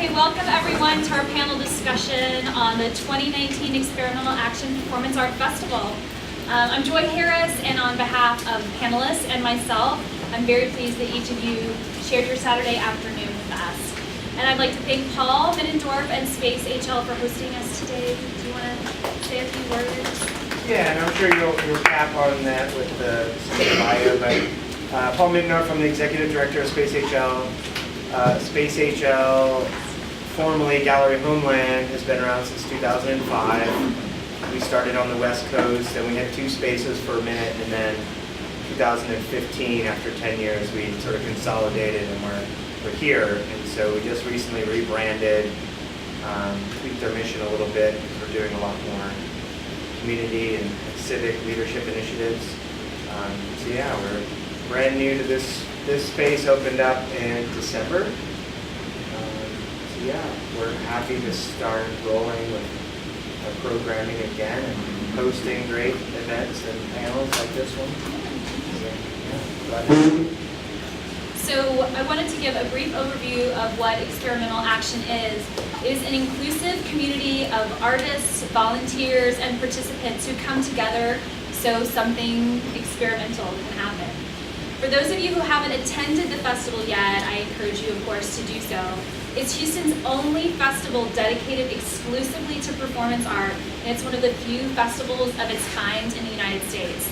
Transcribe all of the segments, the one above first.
Okay, welcome everyone to our panel discussion on the 2019 Experimental Action Performance Art Festival. I'm Joy Harris, and on behalf of panelists and myself, I'm very pleased that each of you shared your Saturday afternoon with us. And I'd like to thank Paul, Middendorf, and Space HL for hosting us today. Do you want to say a few words? Yeah, and I'm sure you'll tap on that with the bio, but Paul Middendorf, I'm the Executive Director of Space HL. Space HL, formerly Gallery Homeland, has been around since 2005. We started on the West Coast, and we had 2 spaces for a minute, and then 2015, after 10 years, we sort of consolidated, and we're here. And so we just recently rebranded, tweaked our mission a little bit, because we're doing a lot more community and civic leadership initiatives. So yeah, we're brand new to this space, opened up in December. So yeah, we're happy to start rolling with our programming again and hosting great events and panels like this one. So, yeah, So I wanted to give a brief overview of what Experimental Action is. It is an inclusive community of artists, volunteers, and participants who come together so something experimental can happen. For those of you who haven't attended the festival yet, I encourage you, of course, to do so. It's Houston's only festival dedicated exclusively to performance art, and it's one of the few festivals of its kind in the United States.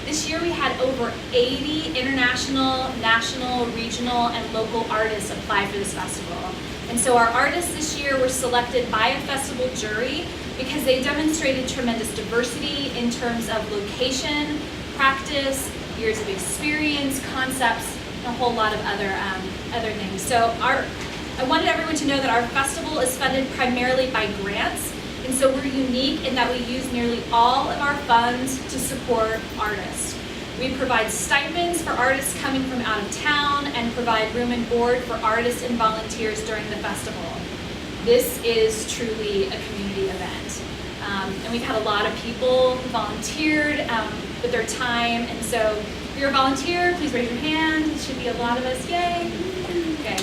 This year we had over 80 international, national, regional, and local artists apply for this festival. And so our artists this year were selected by a festival jury because they demonstrated tremendous diversity in terms of location, practice, years of experience, concepts, and a whole lot of other things. So I wanted everyone to know that our festival is funded primarily by grants, and so we're unique in that we use nearly all of our funds to support artists. We provide stipends for artists coming from out of town and provide room and board for artists and volunteers during the festival. This is truly a community event. And we've had a lot of people who volunteered with their time, and so if you're a volunteer, please raise your hand. It should be a lot of us, yay. Okay.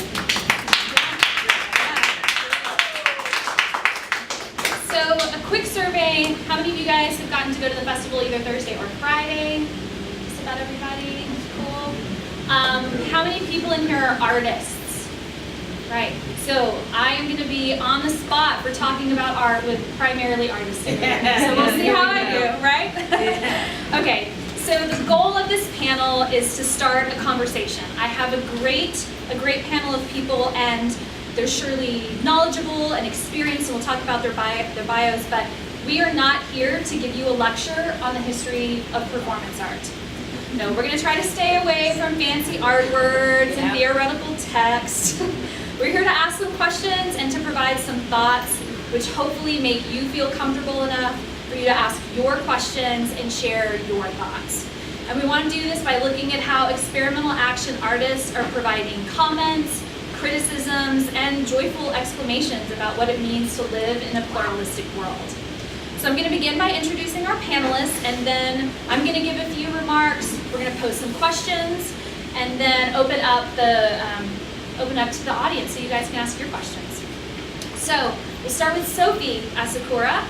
So a quick survey, how many of you guys have gotten to go to the festival either Thursday or Friday? Just about everybody, cool. How many people in here are artists? Right, so I am going to be on the spot for talking about art with primarily artists. So we'll see how I do, right? Okay, so the goal of this panel is to start a conversation. I have a great panel of people, and they're surely knowledgeable and experienced, and we'll talk about their bios, but we are not here to give you a lecture on the history of performance art. No, we're going to try to stay away from fancy art words and theoretical text. We're here to ask some questions and to provide some thoughts which hopefully make you feel comfortable enough for you to ask your questions and share your thoughts. And we want to do this by looking at how experimental action artists are providing comments, criticisms, and joyful exclamations about what it means to live in a pluralistic world. So I'm going to begin by introducing our panelists, and then I'm going to give a few remarks. We're going to pose some questions, and then open up to the audience so you guys can ask your questions. So we'll start with Sophie Asakura.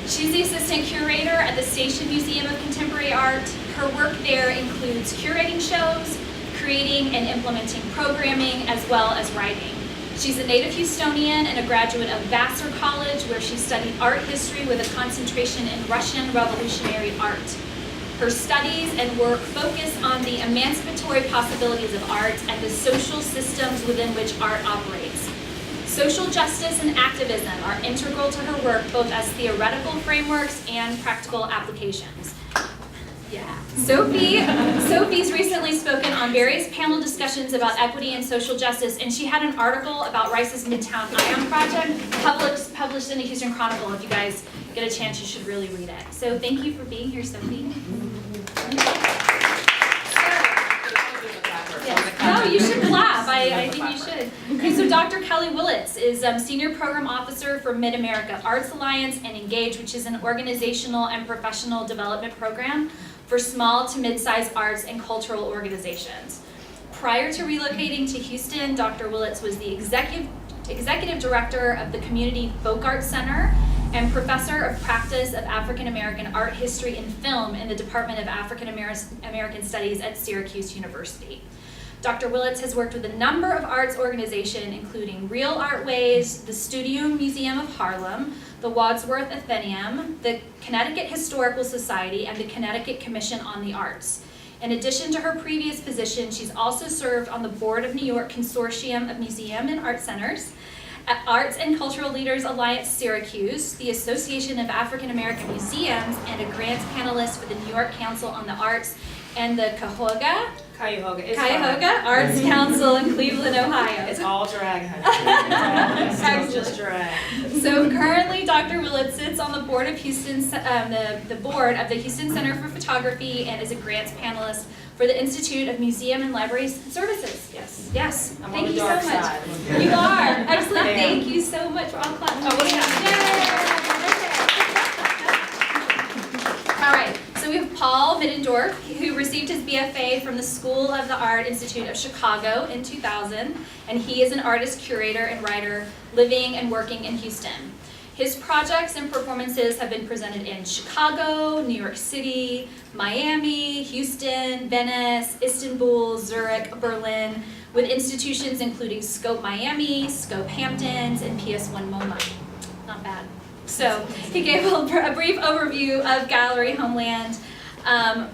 She's the assistant curator at the Station Museum of Contemporary Art. Her work there includes curating shows, creating and implementing programming, as well as writing. She's a native Houstonian and a graduate of Vassar College, where she studied art history with a concentration in Russian revolutionary art. Her studies and work focus on the emancipatory possibilities of art and the social systems within which art operates. Social justice and activism are integral to her work, both as theoretical frameworks and practical applications. Yeah. Sophie's recently spoken on various panel discussions about equity and social justice, and she had an article about Rice's Midtown Ion Project published in the Houston Chronicle. If you guys get a chance, you should really read it. So thank you for being here, Sophie. No, you should clap. I think you should. Okay, so Dr. Kheli Whilletts is Senior Program Officer for Mid-America Arts Alliance and Engage, which is an organizational and professional development program for small to mid-sized arts and cultural organizations. Prior to relocating to Houston, Dr. Whilletts was the executive Executive Director of the Community Folk Arts Center and Professor of Practice of African American Art History and Film in the Department of African American Studies at Syracuse University. Dr. Whilletts has worked with a number of arts organizations, including Real Artways, the Studio Museum of Harlem, the Wadsworth Athenaeum, the Connecticut Historical Society, and the Connecticut Commission on the Arts. In addition to her previous position, she's also served on the board of New York Consortium of Museum and Art Centers, at Arts and Cultural Leaders Alliance Syracuse, the Association of African American Museums, and a grants panelist for the New York Council on the Arts and the Cuyahoga Arts Council in Cleveland, Ohio. It's all drag, honey. It's just drag. So currently, Dr. Whilletts sits on the board of the board of the Houston Center for Photography and is a grants panelist for the Institute of Museum and Library Services. Yes. Yes. I'm Thank on the you so dark much. side. You are. Excellent. I am. Thank you so much for all clapping. Oh, what do you have? All right. So we have Paul Middendorf, who received his BFA from the School of the Art Institute of Chicago in 2000, and he is an artist, curator, and writer living and working in Houston. His projects and performances have been presented in Chicago, New York City, Miami, Houston, Venice, Istanbul, Zurich, Berlin, with institutions including Scope Miami, Scope Hamptons, and PS1 MoMA. Not bad. So he gave a brief overview of Gallery Homeland,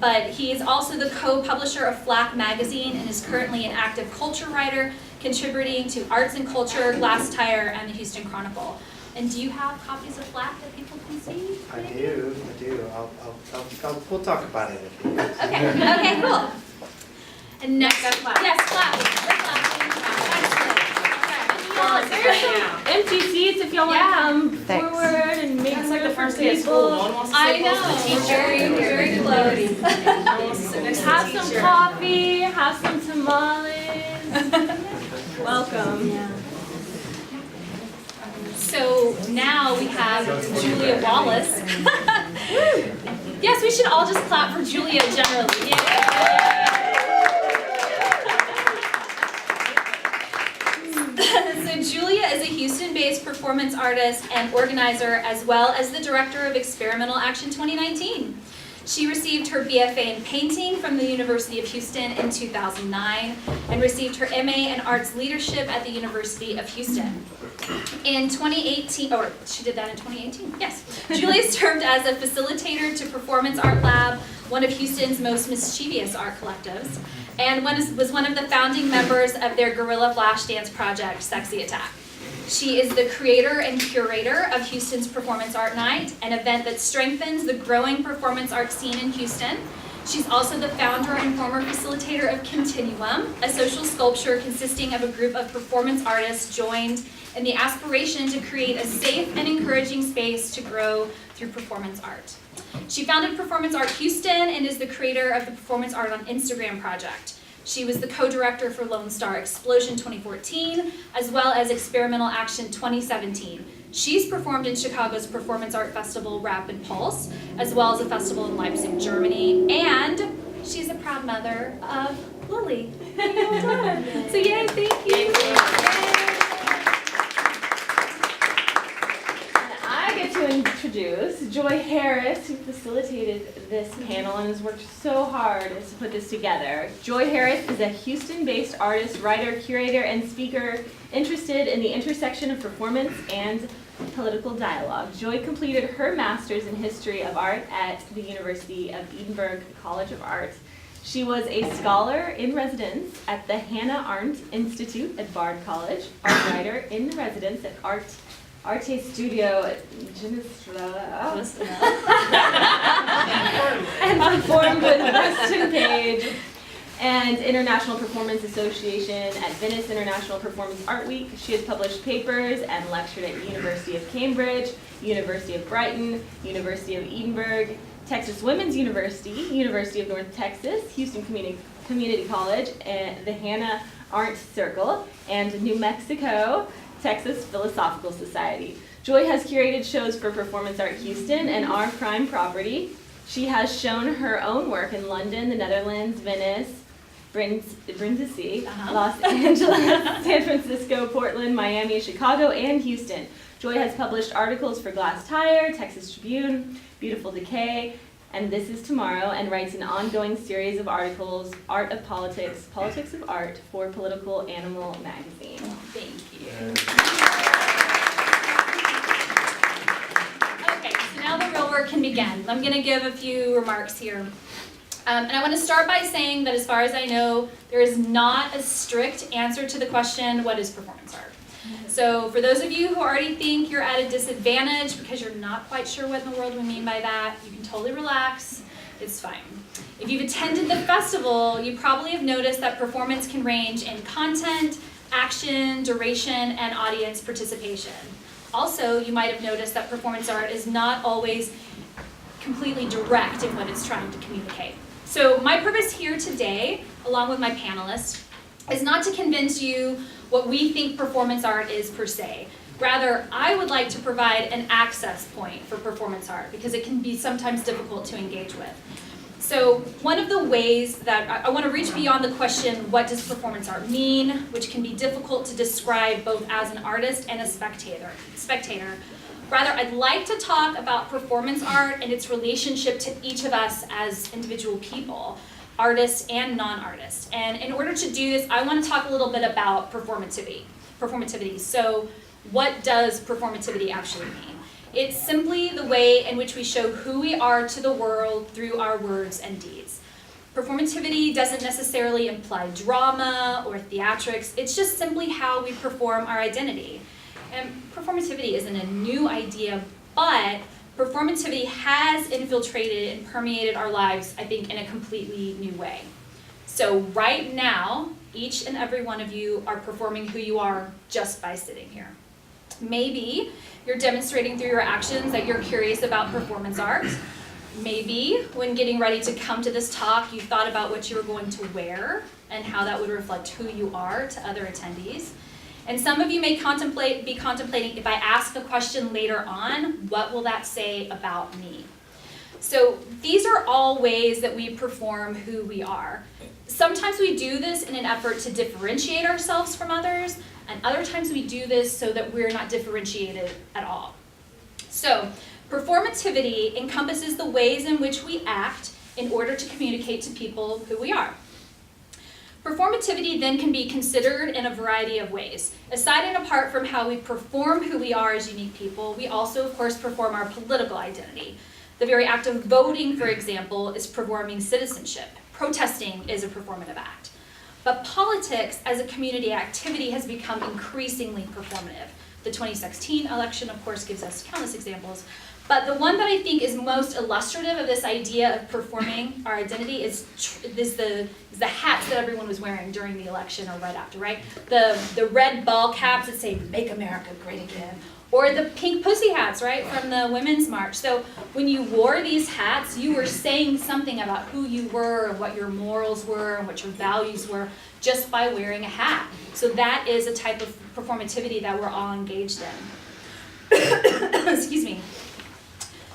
but he is also the co-publisher of Flack Magazine and is currently an active culture writer, contributing to Arts and Culture, Glass Tire, and the Houston Chronicle. And do you have copies of Flack that people can see? I do. We'll talk about it if you want. Okay, cool. And next, Let's clap. yes, clap. We're clapping. Excellent. There's some empty seats if y'all want to come forward and make It's like the room first for day of school. No people. one wants to I sit close to the know, teacher. very close. No one wants to sit next to the Have some teacher. coffee, have some tamales. Welcome. So now we have Julia Wallace. Yes, we should all just clap for Julia generally. Yeah. So Julia is a Houston-based performance artist and organizer, as well as the director of Experimental Action 2019. She received her BFA in painting from the University of Houston in 2009 and received her MA in Arts Leadership at the University of Houston. In 2018, or she did that in 2018, yes. Julia served as a facilitator to Performance Art Lab, one of Houston's most mischievous art collectives, and was one of the founding members of their guerrilla flash dance project, Sexy Attack. She is the creator and curator of Houston's Performance Art Night, an event that strengthens the growing performance art scene in Houston. She's also the founder and former facilitator of Continuum, a social sculpture consisting of a group of performance artists joined in the aspiration to create a safe and encouraging space to grow through performance art. She founded Performance Art Houston and is the creator of the Performance Art on Instagram project. She was the co-director for Lone Star Explosion 2014, as well as Experimental Action 2017. She's performed in Chicago's Performance Art Festival, Rap and Pulse, as well as a festival in Leipzig, Germany, and she's a proud mother of Lily. So yay, thank you. I get to introduce Joy Harris, who facilitated this panel and has worked so hard to put this together. Joy Harris is a Houston-based artist, writer, curator, and speaker interested in the intersection of performance and political dialogue. Joy completed her master's in history of art at the University of Edinburgh College of Art. She was a scholar in residence at the Hannah Arendt Institute at Bard College, art writer in residence at Arte Studio at and performed with Weston Page and International Performance Association at Venice International Performance Art Week. She has published papers and lectured at University of Cambridge, University of Brighton, University of Edinburgh, Texas Women's University, University of North Texas, Houston Community College, and the Hannah Arendt Circle, and New Mexico, Texas Philosophical Society. Joy has curated shows for Performance Art Houston and Our Prime Property. She has shown her own work in London, the Netherlands, Venice, Brindisi, Uh-huh. Los Angeles, San Francisco, Portland, Miami, Chicago, and Houston. Joy has published articles for Glass Tire, Texas Tribune, Beautiful Decay, and This Is Tomorrow, and writes an ongoing series of articles, Art of Politics, Politics of Art, for Political Animal magazine. Thank you. Okay, so now the real work can begin. I'm going to give a few remarks here. And I want to start by saying that as far as I know, there is not a strict answer to the question, what is performance art? So for those of you who already think you're at a disadvantage because you're not quite sure what in the world we mean by that, you can totally relax. It's fine. If you've attended the festival, you probably have noticed that performance can range in content, action, duration, and audience participation. Also, you might have noticed that performance art is not always completely direct in what it's trying to communicate. So my purpose here today, along with my panelists, is not to convince you what we think performance art is per se. Rather, I would like to provide an access point for performance art because it can be sometimes difficult to engage with. So one of the ways that I want to reach beyond the question, what does performance art mean, which can be difficult to describe both as an artist and a spectator. Rather, I'd like to talk about performance art and its relationship to each of us as individual people, artists and non-artists. And in order to do this, I want to talk a little bit about performativity. So what does performativity actually mean? It's simply the way in which we show who we are to the world through our words and deeds. Performativity doesn't necessarily imply drama or theatrics. It's just simply how we perform our identity. And performativity isn't a new idea, but performativity has infiltrated and permeated our lives, I think, in a completely new way. So right now, each and every one of you are performing who you are just by sitting here. Maybe you're demonstrating through your actions that you're curious about performance art. Maybe when getting ready to come to this talk, you thought about what you were going to wear and how that would reflect who you are to other attendees. And some of you may be contemplating, if I ask a question later on, what will that say about me? So these are all ways that we perform who we are. Sometimes we do this in an effort to differentiate ourselves from others, and other times we do this so that we're not differentiated at all. So performativity encompasses the ways in which we act in order to communicate to people who we are. Performativity then can be considered in a variety of ways. Aside and apart from how we perform who we are as unique people, we also, of course, perform our political identity. The very act of voting, for example, is performing citizenship. Protesting is a performative act. But politics as a community activity has become increasingly performative. The 2016 election, of course, gives us countless examples. But the one that I think is most illustrative of this idea of performing our identity is the hats that everyone was wearing during the election or right after, right? The red ball caps that say, "Make America Great Again," or the pink pussy hats, right, from the Women's March. So when you wore these hats, you were saying something about who you were and what your morals were and what your values were just by wearing a hat. So that is a type of performativity that we're all engaged in. Excuse me.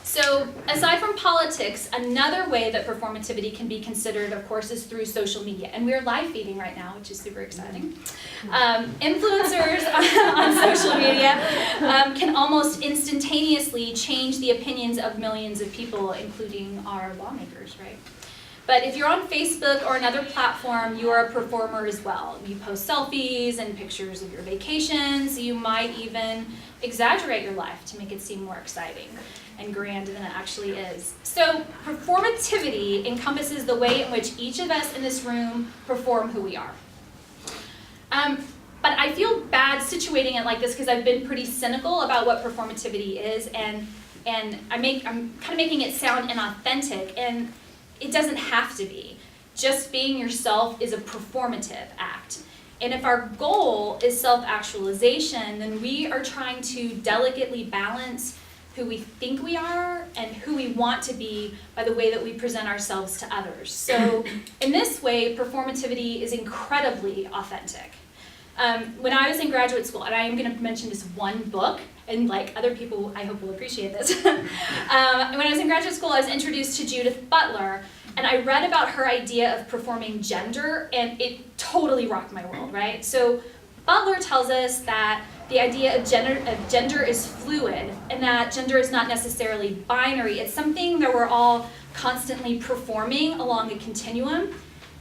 So aside from politics, another way that performativity can be considered, of course, is through social media. And we're live feeding right now, which is super exciting. Influencers on social media can almost instantaneously change the opinions of millions of people, including our lawmakers, right? But if you're on Facebook or another platform, you are a performer as well. You post selfies and pictures of your vacations. You might even exaggerate your life to make it seem more exciting and grand than it actually is. So performativity encompasses the way in which each of us in this room perform who we are. But I feel bad situating it like this because I've been pretty cynical about what performativity is, and I'm kind of making it sound inauthentic, and it doesn't have to be. Just being yourself is a performative act. And if our goal is self-actualization, then we are trying to delicately balance who we think we are and who we want to be by the way that we present ourselves to others. So in this way, performativity is incredibly authentic. When I was in graduate school, and I am going to mention this one book, and like other people I hope will appreciate this. When I was in graduate school, I was introduced to Judith Butler, And I read about her idea of performing gender, and it totally rocked my world, right? So Butler tells us that the idea of gender is fluid, and that gender is not necessarily binary. It's something that we're all constantly performing along a continuum.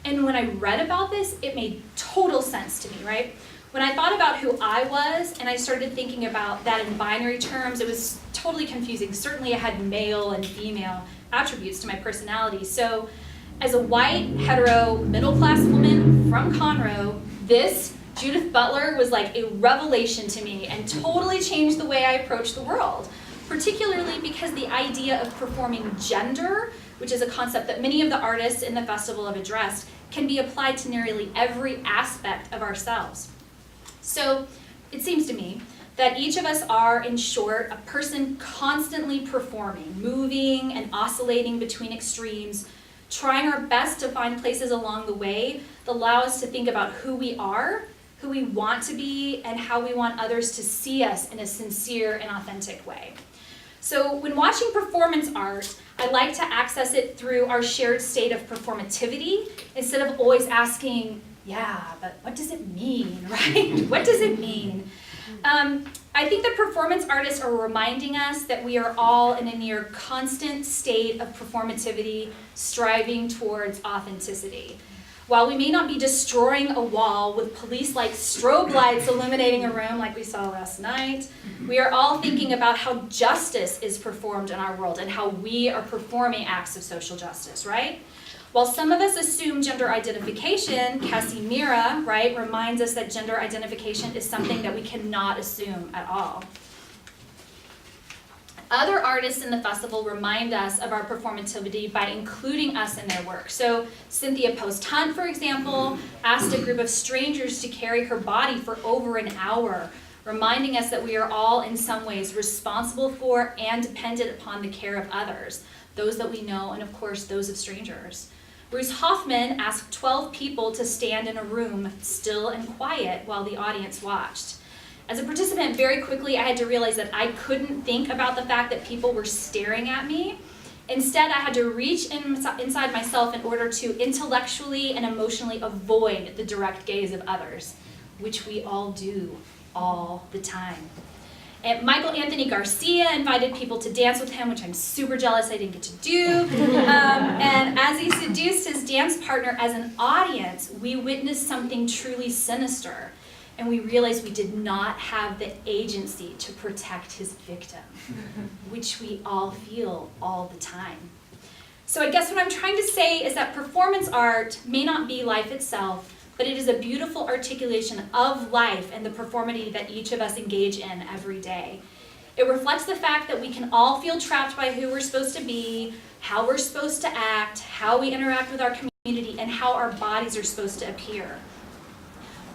And when I read about this, it made total sense to me, right? When I thought about who I was, and I started thinking about that in binary terms, it was totally confusing. Certainly I had male and female attributes to my personality. So as a white, hetero, middle-class woman from Conroe, this Judith Butler was like a revelation to me and totally changed the way I approach the world, particularly because the idea of performing gender, which is a concept that many of the artists in the festival have addressed, can be applied to nearly every aspect of ourselves. So it seems to me that each of us are, in short, a person constantly performing, moving and oscillating between extremes, trying our best to find places along the way that allow us to think about who we are, who we want to be, and how we want others to see us in a sincere and authentic way. So when watching performance art, I like to access it through our shared state of performativity instead of always asking, yeah, but what does it mean, right? What does it mean? I think that performance artists are reminding us that we are all in a near constant state of performativity, striving towards authenticity. While we may not be destroying a wall with police-like strobe lights illuminating a room like we saw last night, we are all thinking about how justice is performed in our world and how we are performing acts of social justice, right? While some of us assume gender identification, Cassie Mira, right, reminds us that gender identification is something that we cannot assume at all. Other artists in the festival remind us of our performativity by including us in their work. So Cynthia Post-Hunt, for example, asked a group of strangers to carry her body for over an hour, reminding us that we are all in some ways responsible for and dependent upon the care of others, those that we know and of course those of strangers. Roos Hoffmann asked 12 people to stand in a room still and quiet while the audience watched. As a participant, very quickly I had to realize that I couldn't think about the fact that people were staring at me. Instead, I had to reach inside myself in order to intellectually and emotionally avoid the direct gaze of others, which we all do all the time. And Michael Anthony Garcia invited people to dance with him, which I'm super jealous I didn't get to do. And as he seduced his dance partner as an audience, we witnessed something truly sinister. And we realized we did not have the agency to protect his victim, which we all feel all the time. So I guess what I'm trying to say is that performance art may not be life itself, but it is a beautiful articulation of life and the performity that each of us engage in every day. It reflects the fact that we can all feel trapped by who we're supposed to be, how we're supposed to act, how we interact with our community, and how our bodies are supposed to appear.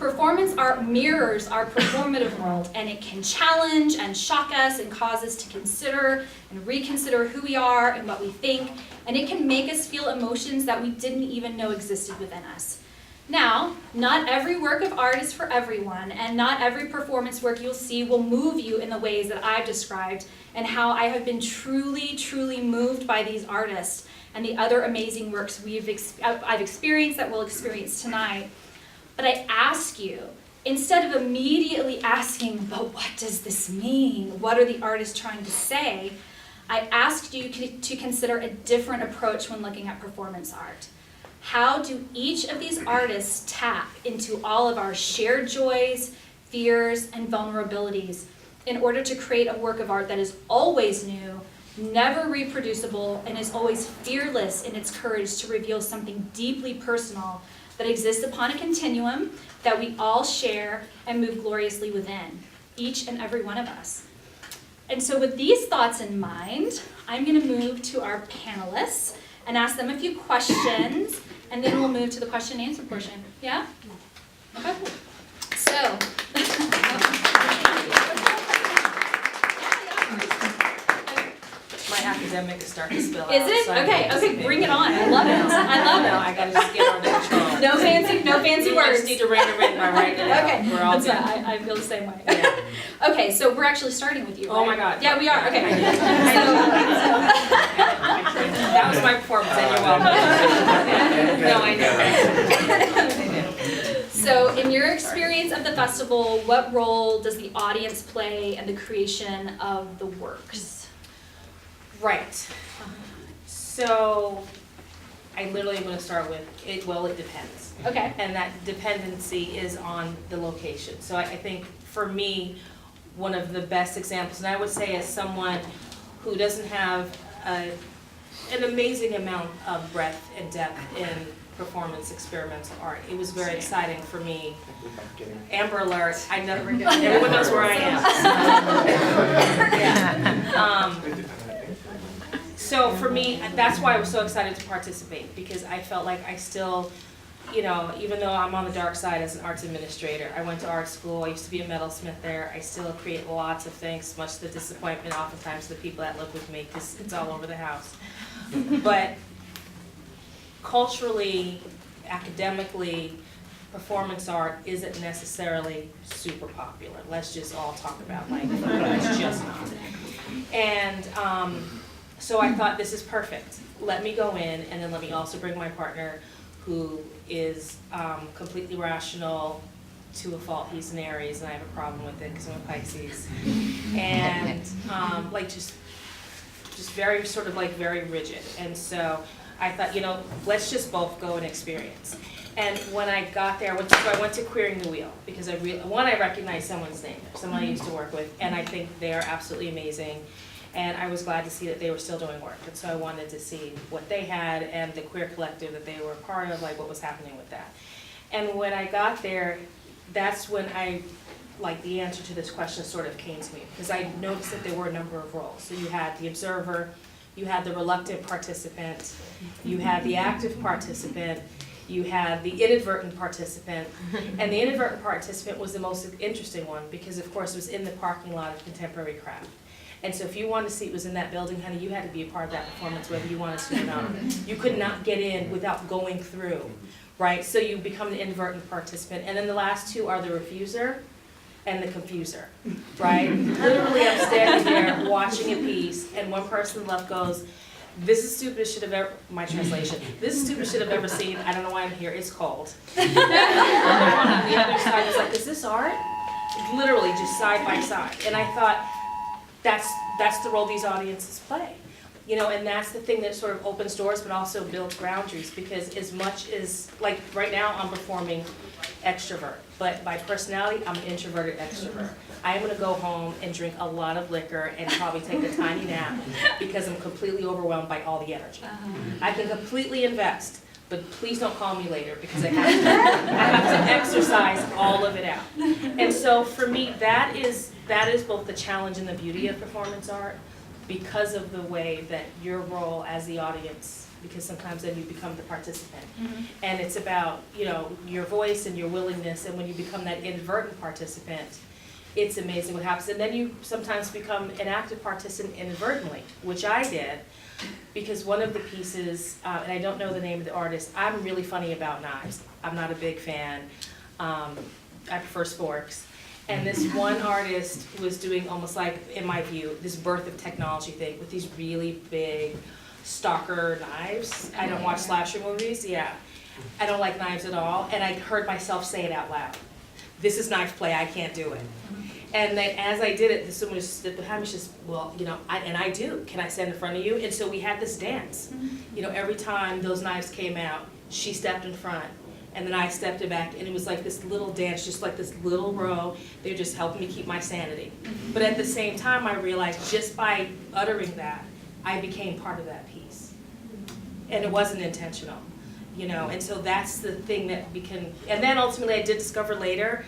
Performance art mirrors our performative world, and it can challenge and shock us and cause us to consider and reconsider who we are and what we think, and it can make us feel emotions that we didn't even know existed within us. Now, not every work of art is for everyone, and not every performance work you'll see will move you in the ways that I've described, and how I have been truly, truly moved by these artists and the other amazing works I've experienced that we'll experience tonight. But I ask you, instead of immediately asking, but what does this mean? What are the artists trying to say? I asked you to consider a different approach when looking at performance art. How do each of these artists tap into all of our shared joys, fears, and vulnerabilities in order to create a work of art that is always new, never reproducible, and is always fearless in its courage to reveal something deeply personal that exists upon a continuum that we all share and move gloriously within, each and every one of us. And so with these thoughts in mind, I'm going to move to our panelists and ask them a few questions, and then we'll move to the question and answer portion. Yeah? Okay. So, My academic is starting to spill out. is it? So Okay, bring it on. I love it. I love it. No, I gotta just get under control. No fancy I words. just need to rein it in by right now. Okay, We're all that's good. right. I feel the same way. Yeah. Okay, so we're actually starting with you, right? Oh my God. Yeah, we are, okay. That was my performance, and you're welcome. No, I know. So in your experience of the festival, what role does the audience play in the creation of the works? Right. So, I literally am gonna start with, it depends. Okay. And that dependency is on the location. So I think for me, one of the best examples, and I would say as someone who doesn't have an amazing amount of breadth and depth in performance experimental art, it was very exciting for me. Amber Alert, I know, everyone knows where I am. So for me, that's why I was so excited to participate, because I felt like I still, you know, even though I'm on the dark side as an arts administrator, I went to art school, I used to be a metalsmith there, I still create lots of things, much to the disappointment oftentimes of the people that live with me, because it's all over the house. But culturally, academically, performance art isn't necessarily super popular. Let's just all talk about like, it's just not. And so I thought, this is perfect. Let me go in, and then let me also bring my partner, who is completely rational to a fault. He's an Aries, and I have a problem with it because I'm a Pisces. And like just very sort of like very rigid. And so I thought, you know, let's just both go and experience. And when I got there, I went to Queering the Wheel, because I recognized someone's name, someone I used to work with, and I think they are absolutely amazing. And I was glad to see that they were still doing work. And so I wanted to see what they had and the queer collective that they were a part of, like what was happening with that. And when I got there, that's when the answer to this question sort of came to me, because I noticed that there were a number of roles. So you had the observer, you had the reluctant participant, you had the active participant, you had the inadvertent participant, and the inadvertent participant was the most interesting one, because of course it was in the parking lot of Contemporary Craft. And so if you wanted to see it was in that building, honey, you had to be a part of that performance whether you wanted to or not. You could not get in without going through, right? So you become an inadvertent participant. And then the last two are the refuser and the confuser, right? Literally I'm standing there watching a piece, and one person left goes, this is stupid, should have ever, my translation, this is stupid, should have ever seen, I don't know why I'm here, it's cold. And the one on the other side was like, is this art? Literally just side by side. And I thought, that's the role these audiences play. You know, and that's the thing that sort of opens doors but also builds boundaries, because as much as, like right now I'm performing extrovert, but by personality I'm an introverted extrovert. I'm gonna go home and drink a lot of liquor and probably take a tiny nap because I'm completely overwhelmed by all the energy. I can completely invest, but please don't call me later because I have to exercise all of it out. And so for me, that is both the challenge and the beauty of performance art, because of the way that your role as the audience, because sometimes then you become the participant. And it's about, you know, your voice and your willingness, and when you become that inadvertent participant, it's amazing what happens. And then you sometimes become an active participant inadvertently, which I did, because one of the pieces, and I don't know the name of the artist, I'm really funny about knives. I'm not a big fan. I prefer sporks. And this one artist was doing almost like, in my view, this birth of technology thing with these really big stalker knives. I don't watch slasher movies, yeah. I don't like knives at all, and I heard myself say it out loud. This is knife play, I can't do it. And then as I did it, someone was behind me, just, well, you know, and I do. Can I stand in front of you? And so we had this dance. You know, every time those knives came out, she stepped in front, and then I stepped it back, and it was like this little dance, just like this little row. They were just helping me keep my sanity. But at the same time, I realized just by uttering that, I became part of that piece. And it wasn't intentional, you know, and so that's the thing that we can, and then ultimately I did discover later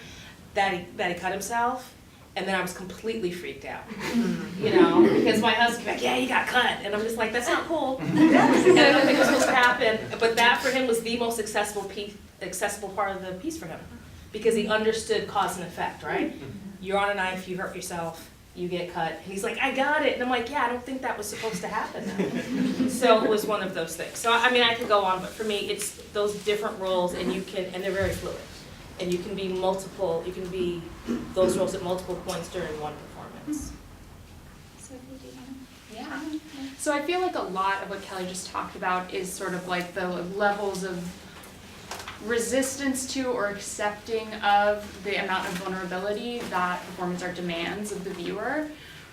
that he cut himself. And then I was completely freaked out, you know, because my husband was like, yeah, he got cut. And I'm just like, that's not cool. And I don't think it was supposed to happen. But that for him was the most accessible part of the piece for him, because he understood cause and effect, right? You're on a knife, you hurt yourself, you get cut. And he's like, I got it. And I'm like, yeah, I don't think that was supposed to happen. So it was one of those things. So, I mean, I could go on, but for me, it's those different roles, and you can, and they're very fluid. And you can be those roles at multiple points during one performance. Sophie, do you want to? Yeah. So I feel like a lot of what Kheli just talked about is sort of like the levels of resistance to or accepting of the amount of vulnerability that performance art demands of the viewer,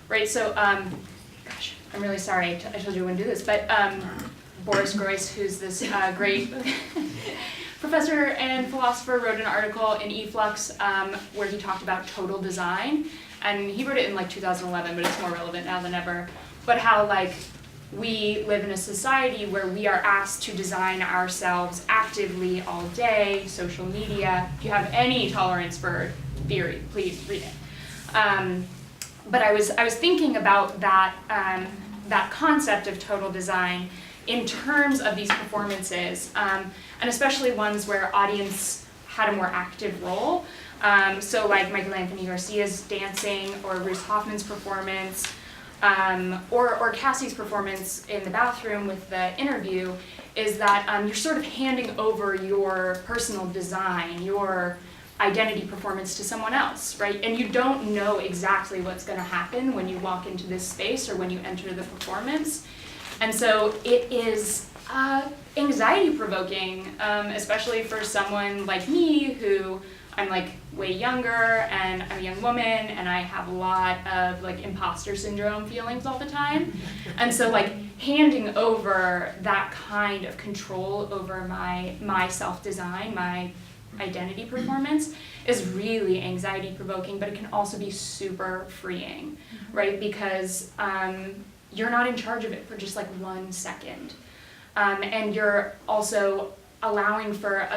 right? So, gosh, I'm really sorry, I told you I wouldn't do this, but Boris Groys, who's this great professor and philosopher, wrote an article in eFlux where he talked about total design, and he wrote it in like 2011, but it's more relevant now than ever, but how like we live in a society where we are asked to design ourselves actively all day, social media. If you have any tolerance for theory, please read it. But I was thinking about that, that concept of total design in terms of these performances, and especially ones where audience had a more active role. So like Michael Anthony Garcia's dancing, or Roos Hoffmann's performance, or Cassie's performance in the bathroom with the interview, is that you're sort of handing over your personal design, your identity performance to someone else, right? And you don't know exactly what's going to happen when you walk into this space or when you enter the performance. And so it is anxiety provoking, especially for someone like me who I'm like way younger and I'm a young woman and I have a lot of like imposter syndrome feelings all the time. And so like handing over that kind of control over my self-design, my identity performance is really anxiety provoking, but it can also be super freeing, right? Because you're not in charge of it for just like 1 second. And you're also allowing for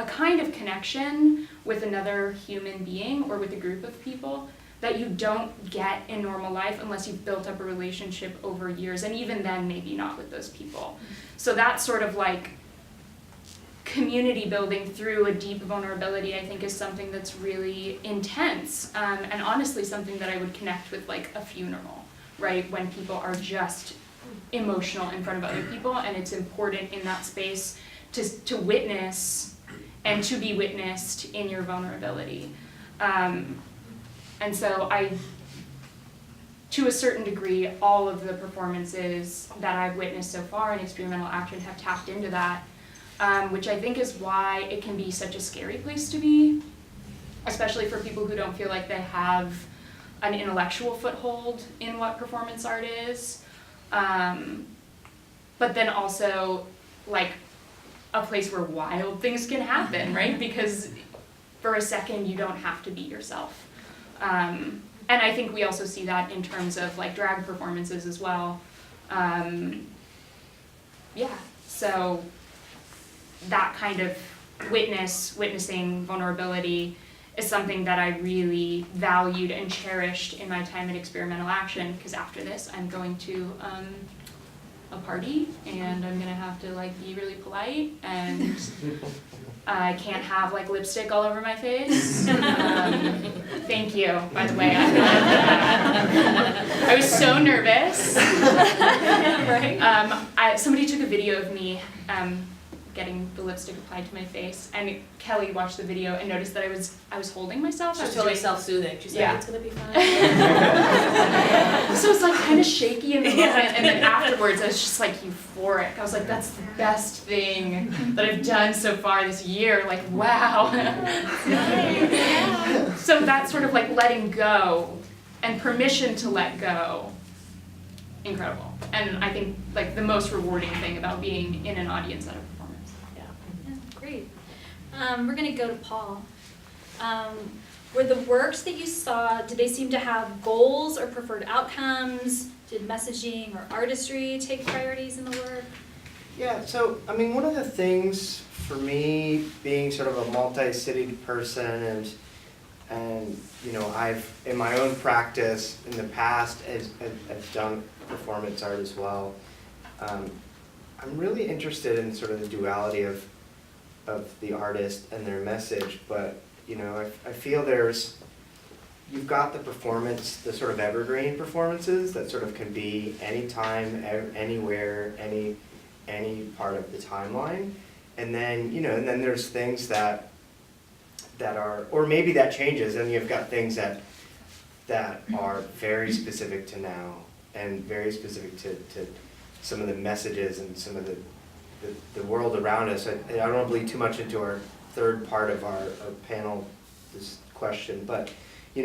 a kind of connection with another human being or with a group of people that you don't get in normal life unless you've built up a relationship over years, and even then maybe not with those people. So that sort of like community building through a deep vulnerability, I think, is something that's really intense, and honestly something that I would connect with like a funeral, right? When people are just emotional in front of other people, and it's important in that space to witness and to be witnessed in your vulnerability. And so to a certain degree, all of the performances that I've witnessed so far in experimental action have tapped into that, which I think is why it can be such a scary place to be, especially for people who don't feel like they have an intellectual foothold in what performance art is, but then also like a place where wild things can happen, right? Because for a second you don't have to be yourself. And I think we also see that in terms of like drag performances as well. Yeah, so that kind of witnessing vulnerability is something that I really valued and cherished in my time at experimental action, because after this I'm going to a party and I'm gonna have to like be really polite, and I can't have like lipstick all over my face. Thank you, by the way. I was so nervous. Right? Somebody took a video of me getting the lipstick applied to my face, and Kheli watched the video and noticed that I was holding myself. She's totally self-soothing. She's Yeah. like, it's gonna be fine. So it's like kind of shaky in the moment, and then afterwards I was just like euphoric. I was like, that's the best thing that I've done so far this year. Like, wow. So that's sort of like letting go and permission to let go. Incredible. And I think like the most rewarding thing about being in an audience at a performance. Yeah, great. We're going to go to Paul. Were the works that you saw, did they seem to have goals or preferred outcomes? Did messaging or artistry take priorities in the work? Yeah, so I mean, one of the things for me, being sort of a multi-city person, and you know, I've in my own practice in the past I've done performance art as well. I'm really interested in sort of the duality of the artist and their message, but you know, I feel you've got the performance, the sort of evergreen performances that sort of can be anytime, anywhere, any part of the timeline, and then you know, and then there's things that that are, or maybe that changes and you've got things that are very specific to now and very specific to some of the messages and some of the world around us. I don't want to bleed too much into our third part of our panel, this question, but you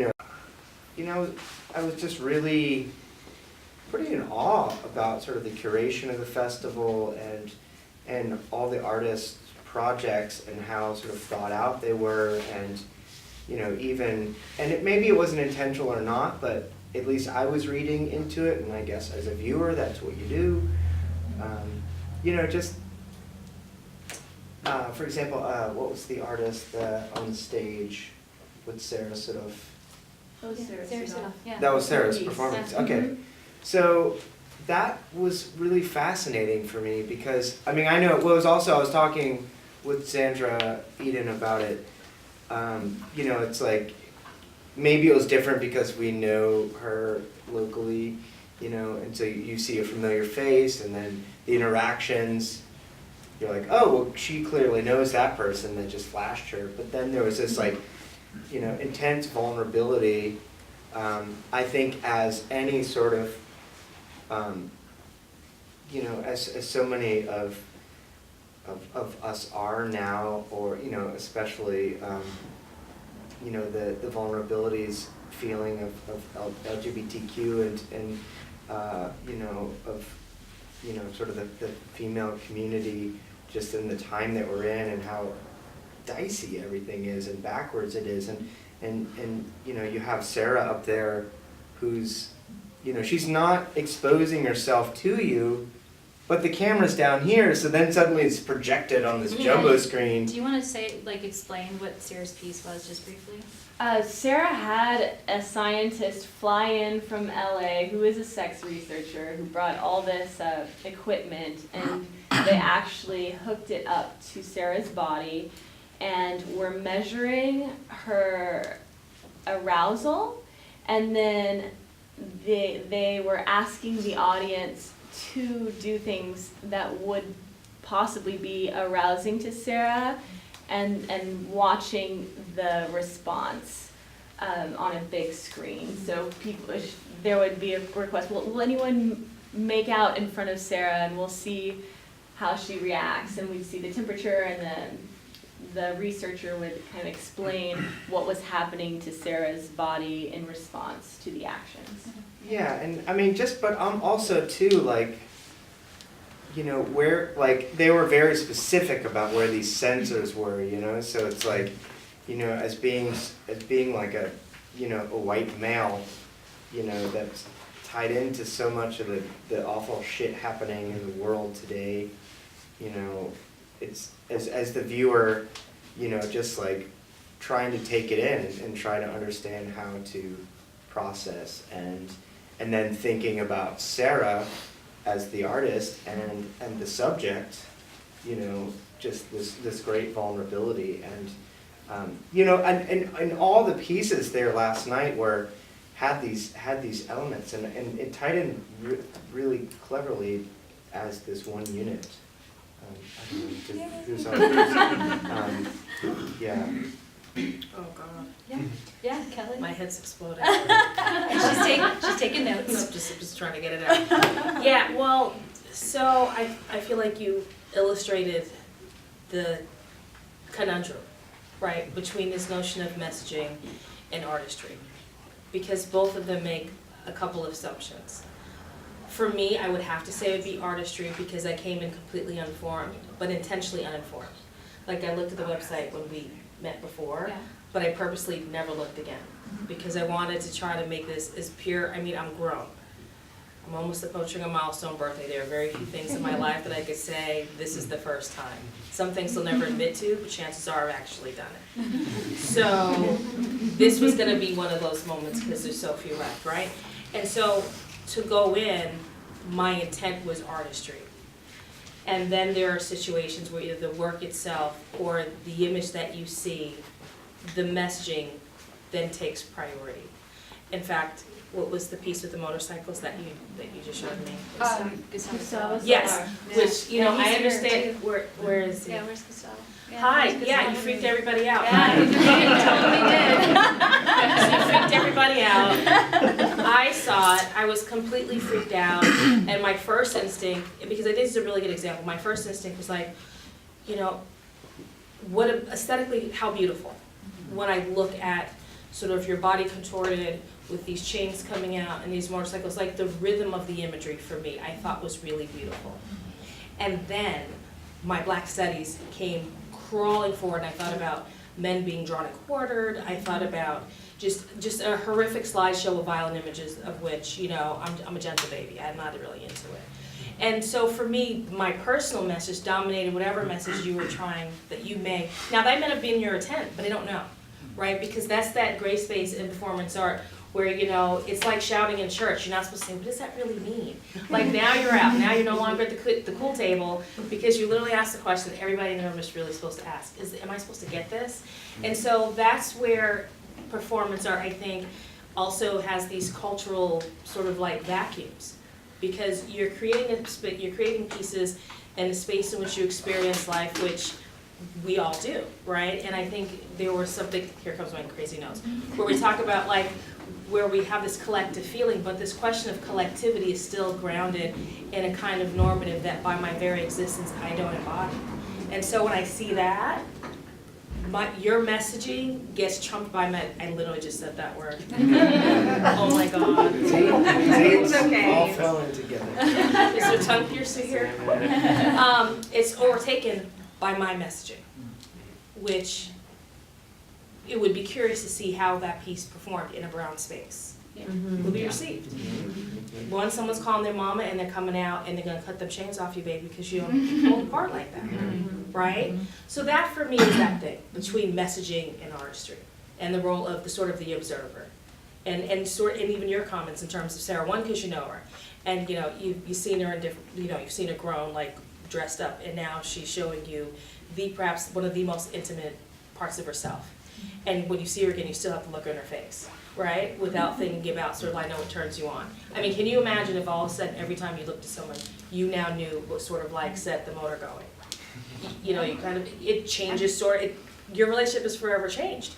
know, I was just really pretty in awe about sort of the curation of the festival and all the artists' projects and how sort of thought out they were, and you know, even, and maybe it wasn't intentional or not, but at least I was reading into it, and I guess as a viewer, that's what you do. You know, just for example, what was the artist on the stage with Sarah sort of? Sarah's stuff, yeah. That was Sarah's Piece. performance. Yeah. Okay, so that was really fascinating for me because I mean I know well, it was also I was talking with Sandra Eden about it. You know, it's like maybe it was different because we know her locally, you know, and so you see a familiar face, and then the interactions. You're like, oh, well, she clearly knows that person that just flashed her. But then there was this like, you know, intense vulnerability. I think as any sort of, you know, as so many of us are now, or you know, especially, you know, the vulnerabilities feeling of LGBTQ and you know, of you know, sort of the female community, just in the time that we're in and how dicey everything is and backwards it is, and you know, you have Sarah up there who's, you know, she's not exposing herself to you, but the camera's down here, so then suddenly it's projected on this jumbo screen. Do you want to say, like, explain what Sarah's piece was, just briefly? Sarah had a scientist fly in from LA who is a sex researcher who brought all this equipment, and they actually hooked it up to Sarah's body and were measuring her arousal, and then they were asking the audience to do things that would possibly be arousing to Sarah, and watching the response on a big screen. So people, there would be a request, will anyone make out in front of Sarah, and we'll see how she reacts, and we'd see the temperature, and then the researcher would kind of explain what was happening to Sarah's body in response to the actions. Yeah, and I mean, but also too, like, you know, where, like, they were very specific about where these sensors were, you know, so it's like, you know, as being like a, you know, a white male, you know, that's tied into so much of the awful shit happening in the world today, you know, it's, as the viewer, you know, just like trying to take it in and try to understand how to process, and then thinking about Sarah as the artist and the subject, you know, just this great vulnerability, and you know, and all the pieces there last night had these elements, and it tied in really cleverly as this one unit. I don't know who's on. Yeah. Oh, God. Yeah, Kelly? My head's exploding. She's taking notes. I'm just trying to get it out. Yeah, well, so I feel like you illustrated the conundrum, right, between this notion of messaging and artistry, because both of them make a couple of assumptions. For me, I would have to say it would be artistry because I came in completely unformed, but intentionally uninformed. Like, I looked at the website when we met before, Yeah. but I purposely never looked again because I wanted to try to make this as pure. I mean, I'm grown. I'm almost approaching a milestone birthday. There are very few things in my life that I could say, this is the first time. Some things I'll never admit to, but chances are I've actually done it. So this was gonna be one of those moments because there's so few left, right? And so to go in, my intent was artistry. And then there are situations where either the work itself or the image that you see, the messaging then takes priority. In fact, what was the piece with the motorcycles that you just showed me? Gustavo. Yes, which, you know, Yeah, he's I here understand, where is he? Yeah, where's Gustavo? Hi, yeah, you freaked everybody out. Yeah, you totally did. So you freaked everybody out. I saw it, I was completely freaked out, and my first instinct, because I think this is a really good example, my first instinct was like, you know, aesthetically, how beautiful. When I look at sort of your body contorted with these chains coming out and these motorcycles, like the rhythm of the imagery for me, I thought was really beautiful. And then my Black studies came crawling forward, and I thought about men being drawn and quartered. I thought about just a horrific slideshow of violent images of which, you know, I'm a gentle baby. I'm not really into it. And so for me, my personal message dominated whatever message you were trying, that you may. Now that might have been your intent, but I don't know, right? Because that's that gray space in performance art where, you know, it's like shouting in church. You're not supposed to say, what does that really mean? Like now you're out, now you're no longer at the cool table because you literally asked the question that everybody in the room is really supposed to ask. Am I supposed to get this? And so that's where performance art, I think, also has these cultural sort of like vacuums. Because you're creating pieces in a space in which you experience life, which we all do, right? And I think there was something, here comes my crazy notes, where we talk about like, where we have this collective feeling, but this question of collectivity is still grounded in a kind of normative that by my very existence I don't embody. And so when I see that, your messaging gets trumped by I literally just said that word. Oh my God. It's okay. all flowing together. Is there tongue piercer here? It's overtaken by my messaging, which it would be curious to see how that piece performed in a brown space. Will be received. One, someone's calling their mama and they're coming out and they're gonna cut them chains off you, baby, because you don't hold apart like that, right? So that for me is that thing between messaging and artistry, and the role of the sort of the observer, and even your comments in terms of Sarah. One, because you know her, and you know you've seen her in different, you know, you've seen her grown, like dressed up, and now she's showing you perhaps one of the most intimate parts of herself. And when you see her again, you still have to look in her face, right? Without thinking about sort of, I know what turns you on. I mean, can you imagine if all of a sudden, every time you looked at someone, you now knew what sort of like set the motor going? You know, you kind of, it changes your relationship is forever changed.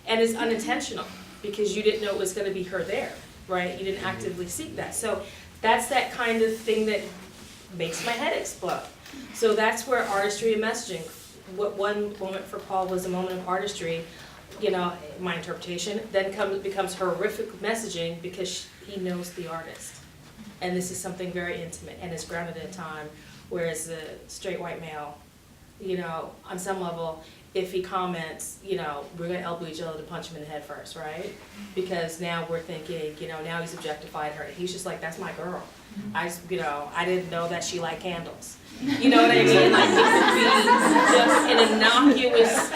And it's unintentional because you didn't know it was gonna be her there, right? You didn't actively seek that. So that's that kind of thing that makes my head explode. So that's where artistry and messaging, what one moment for Paul was a moment of artistry, you know, my interpretation, then becomes horrific messaging because he knows the artist. And this is something very intimate and is grounded in time, whereas the straight white male, you know, on some level, if he comments, you know, we're gonna elbow each other to punch him in the head first, right? Because now we're thinking, you know, now he's objectified her. He's just like, that's my girl. I didn't know that she liked candles. You know what I mean? Like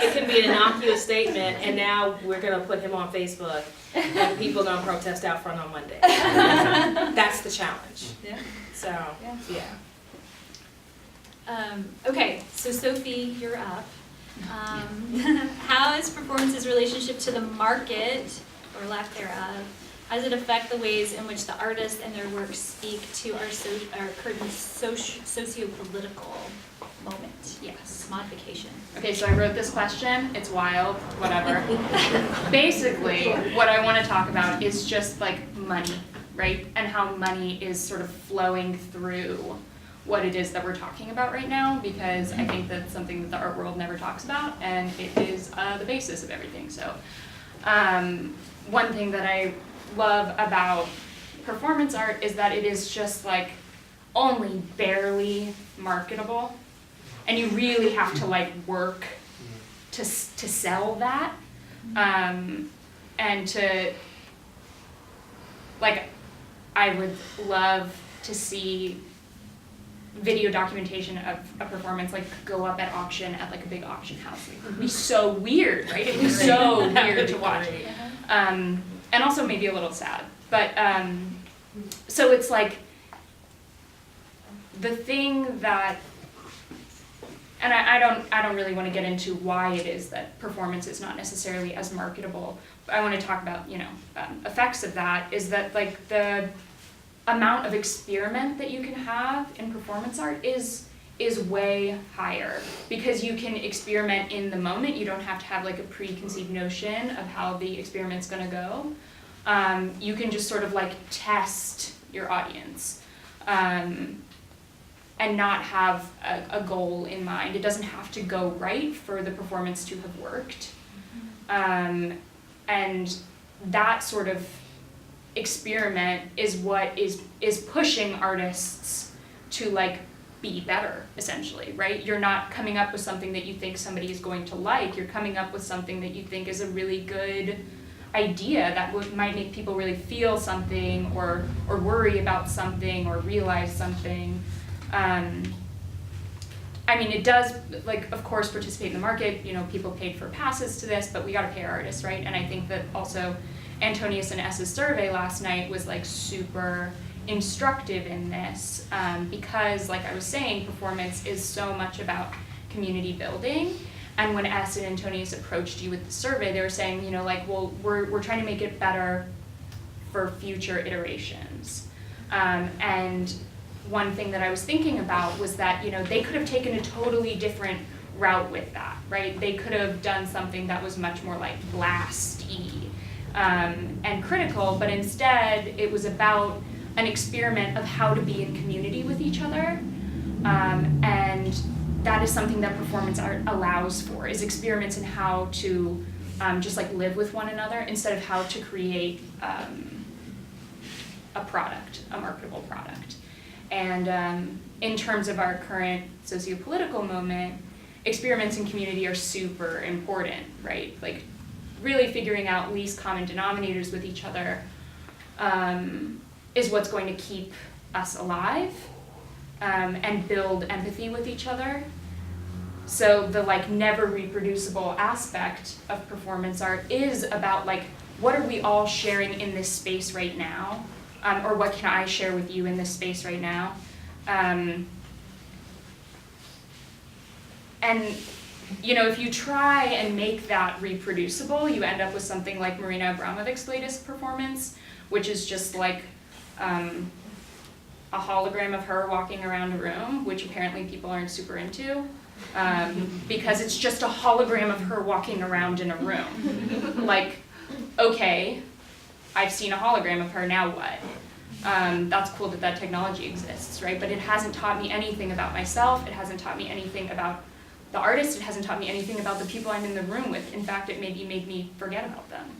it can be an innocuous statement, and now we're gonna put him on Facebook, and people are gonna protest out front on Monday. That's the challenge. Yeah. So, yeah. Okay, so Sophie, you're up. How is performance's relationship to the market, or lack thereof, how does it affect the ways in which the artists and their works speak to our current socio-political moment? Yes, modification. Okay, so I wrote this question, it's wild, whatever. Basically, what I want to talk about is just like money, right? And how money is sort of flowing through what it is that we're talking about right now, because I think that's something that the art world never talks about, and it is the basis of everything. So one thing that I love about performance art is that it is just like only barely marketable, and you really have to like work to sell that, and to like, I would love to see video documentation of a performance like go up at auction at like a big auction house. It would be so weird, right? It would be so weird to watch. And also maybe a little sad. But so it's like the thing that, and I don't really want to get into why it is that performance is not necessarily as marketable. But I want to talk about, you know, effects of that, is that like the amount of experiment that you can have in performance art is is way higher because you can experiment in the moment. You don't have to have like a preconceived notion of how the experiment's gonna go. You can just sort of like test your audience and not have a goal in mind. It doesn't have to go right for the performance to have worked. And that sort of experiment is what is pushing artists to like be better, essentially, right? You're not coming up with something that you think somebody is going to like. You're coming up with something that you think is a really good idea that might make people really feel something or worry about something or realize something. I mean, it does, like, of course, participate in the market. You know, people paid for passes to this, but we got to pay our artists, right? And I think that also Antonius and S's survey last night was like super instructive in this because, like I was saying, performance is so much about community building. And when S and Antonius approached you with the survey, they were saying, you know, like, well, we're trying to make it better for future iterations. And one thing that I was thinking about was that, you know, they could have taken a totally different route with that, right? They could have done something that was much more like blast-y and critical, but instead it was about an experiment of how to be in community with each other. And that is something that performance art allows for, is experiments in how to just like live with one another instead of how to create a product, a marketable product. And in terms of our current socio-political moment, experiments in community are super important, right? Like really figuring out least common denominators with each other is what's going to keep us alive and build empathy with each other. So the like never reproducible aspect of performance art is about like, what are we all sharing in this space right now? Or what can I share with you in this space right now? And you know, if you try and make that reproducible, you end up with something like Marina Abramovic's latest performance, which is just like a hologram of her walking around a room, which apparently people aren't super into, because it's just a hologram of her walking around in a room. Like, okay, I've seen a hologram of her, now what? That's cool that that technology exists, right? But it hasn't taught me anything about myself. It hasn't taught me anything about the artist. It hasn't taught me anything about the people I'm in the room with. In fact, it maybe made me forget about them.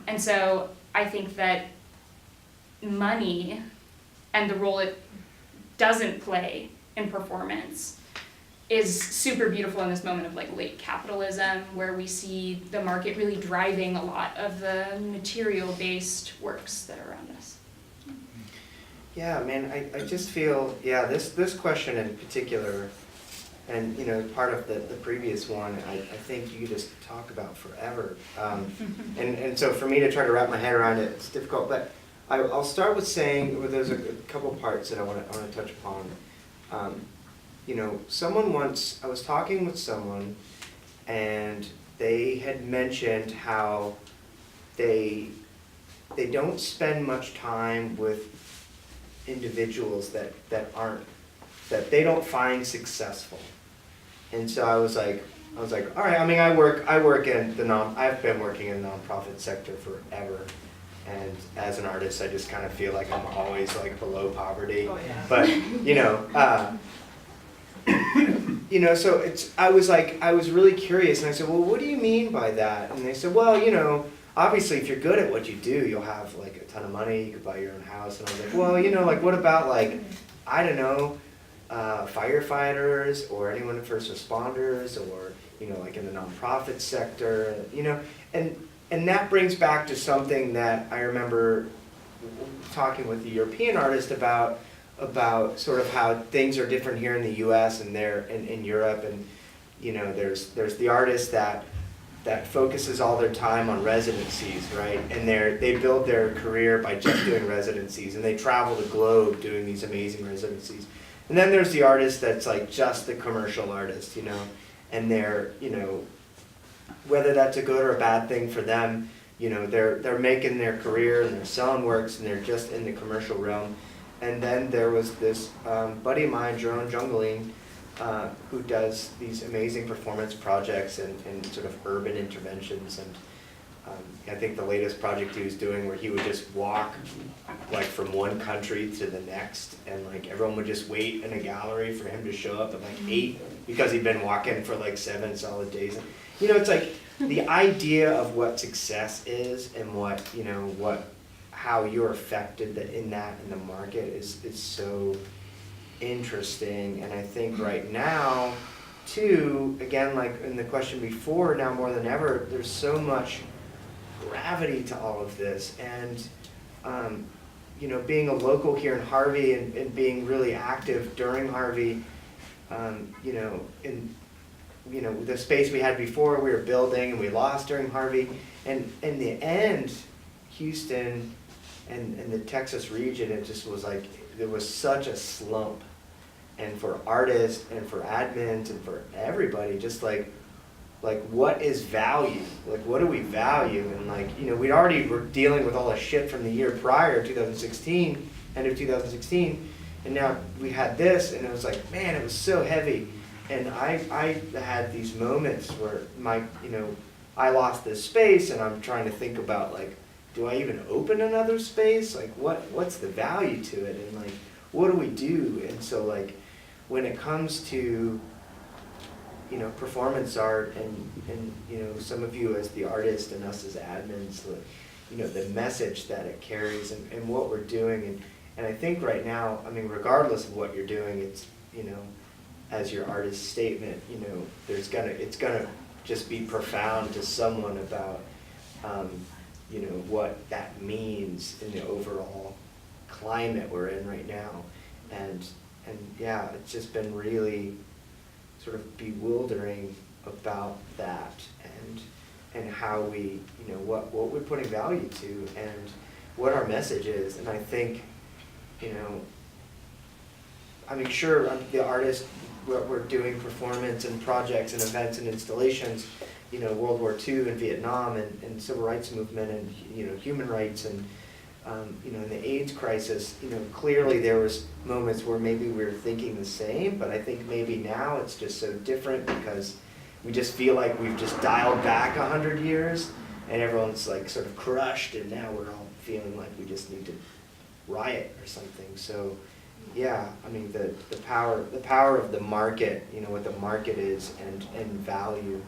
And so I think that money and the role it doesn't play in performance is super beautiful in this moment of like late capitalism, where we see the market really driving a lot of the material-based works that are around us. Yeah, man, I just feel, yeah, this question in particular, and you know, part of the previous one, I think you could just talk about forever. And so for me to try to wrap my head around it, it's difficult, but I'll start with saying, well, there's a couple parts that I want to touch upon. You know, I was talking with someone, and they had mentioned how they don't spend much time with individuals that they don't find successful. And so I was like, all right. I mean, I work in I've been working in the nonprofit sector forever. And as an artist, I just kind of feel like I'm always like below poverty. Oh, yeah. But you know, so I was really curious, and I said, well, what do you mean by that? And they said, well, you know, obviously if you're good at what you do, you'll have like a ton of money, you could buy your own house. And I was like, well, you know, like what about like, I don't know, firefighters or anyone in first responders, or, you know, like in the nonprofit sector, you know, and that brings back to something that I remember talking with the European artist about sort of how things are different here in the U.S. and there in Europe, and you know, there's the artist that focuses all their time on residencies, right? And they build their career by just doing residencies, and they travel the globe doing these amazing residencies. And then there's the artist that's like just the commercial artist, you know, and they're, you know, whether that's a good or a bad thing for them, you know, they're making their career and they're selling works and they're just in the commercial realm. And then there was this buddy of mine, Jerome Jungling, who does these amazing performance projects and sort of urban interventions. And I think the latest project he was doing where he would just walk like from one country to the next, and like everyone would just wait in a gallery for him to show up at like 8 because he'd been walking for like 7 solid days. And, you know, it's like the idea of what success is and what, you know, how you're affected in the market is so interesting. And I think right now, too, again, like in the question before, now more than ever, there's so much gravity to all of this. And, you know, being a local here in Harvey and being really active during Harvey, you know, in the space we had before we were building and we lost during Harvey. And in the end, Houston and the Texas region, it just was like, there was such a slump. And for artists and for admins and for everybody, just like what is value? Like, what do we value? And like, you know, we'd already were dealing with all the shit from the year prior, 2016, end of 2016, and now we had this, and it was like, man, it was so heavy. And I had these moments where I lost this space, and I'm trying to think about like, do I even open another space? Like, what's the value to it? And like, what do we do? And so like, when it comes to, you know, performance art and you know, some of you as the artist and us as admins, like, you know, the message that it carries and what we're doing. And I think right now, I mean, regardless of what you're doing, it's, you know, as your artist statement, you know, it's gonna just be profound to someone about, you know, what that means in the overall climate we're in right now. And yeah, it's just been really sort of bewildering about that and how we, you know, what we're putting value to and what our message is. And I think, you know, I mean, sure, the artist, we're doing performance and projects and events and installations, you know, World War II and Vietnam and civil rights movement and, you know, human rights and, you know, in the AIDS crisis, you know, clearly there was moments where maybe we were thinking the same, but I think maybe now it's just so different because we just feel like we've just dialed back 100 years and everyone's like sort of crushed, and now we're all feeling like we just need to riot or something. So yeah, I mean, the power of the market, you know, what the market is and value,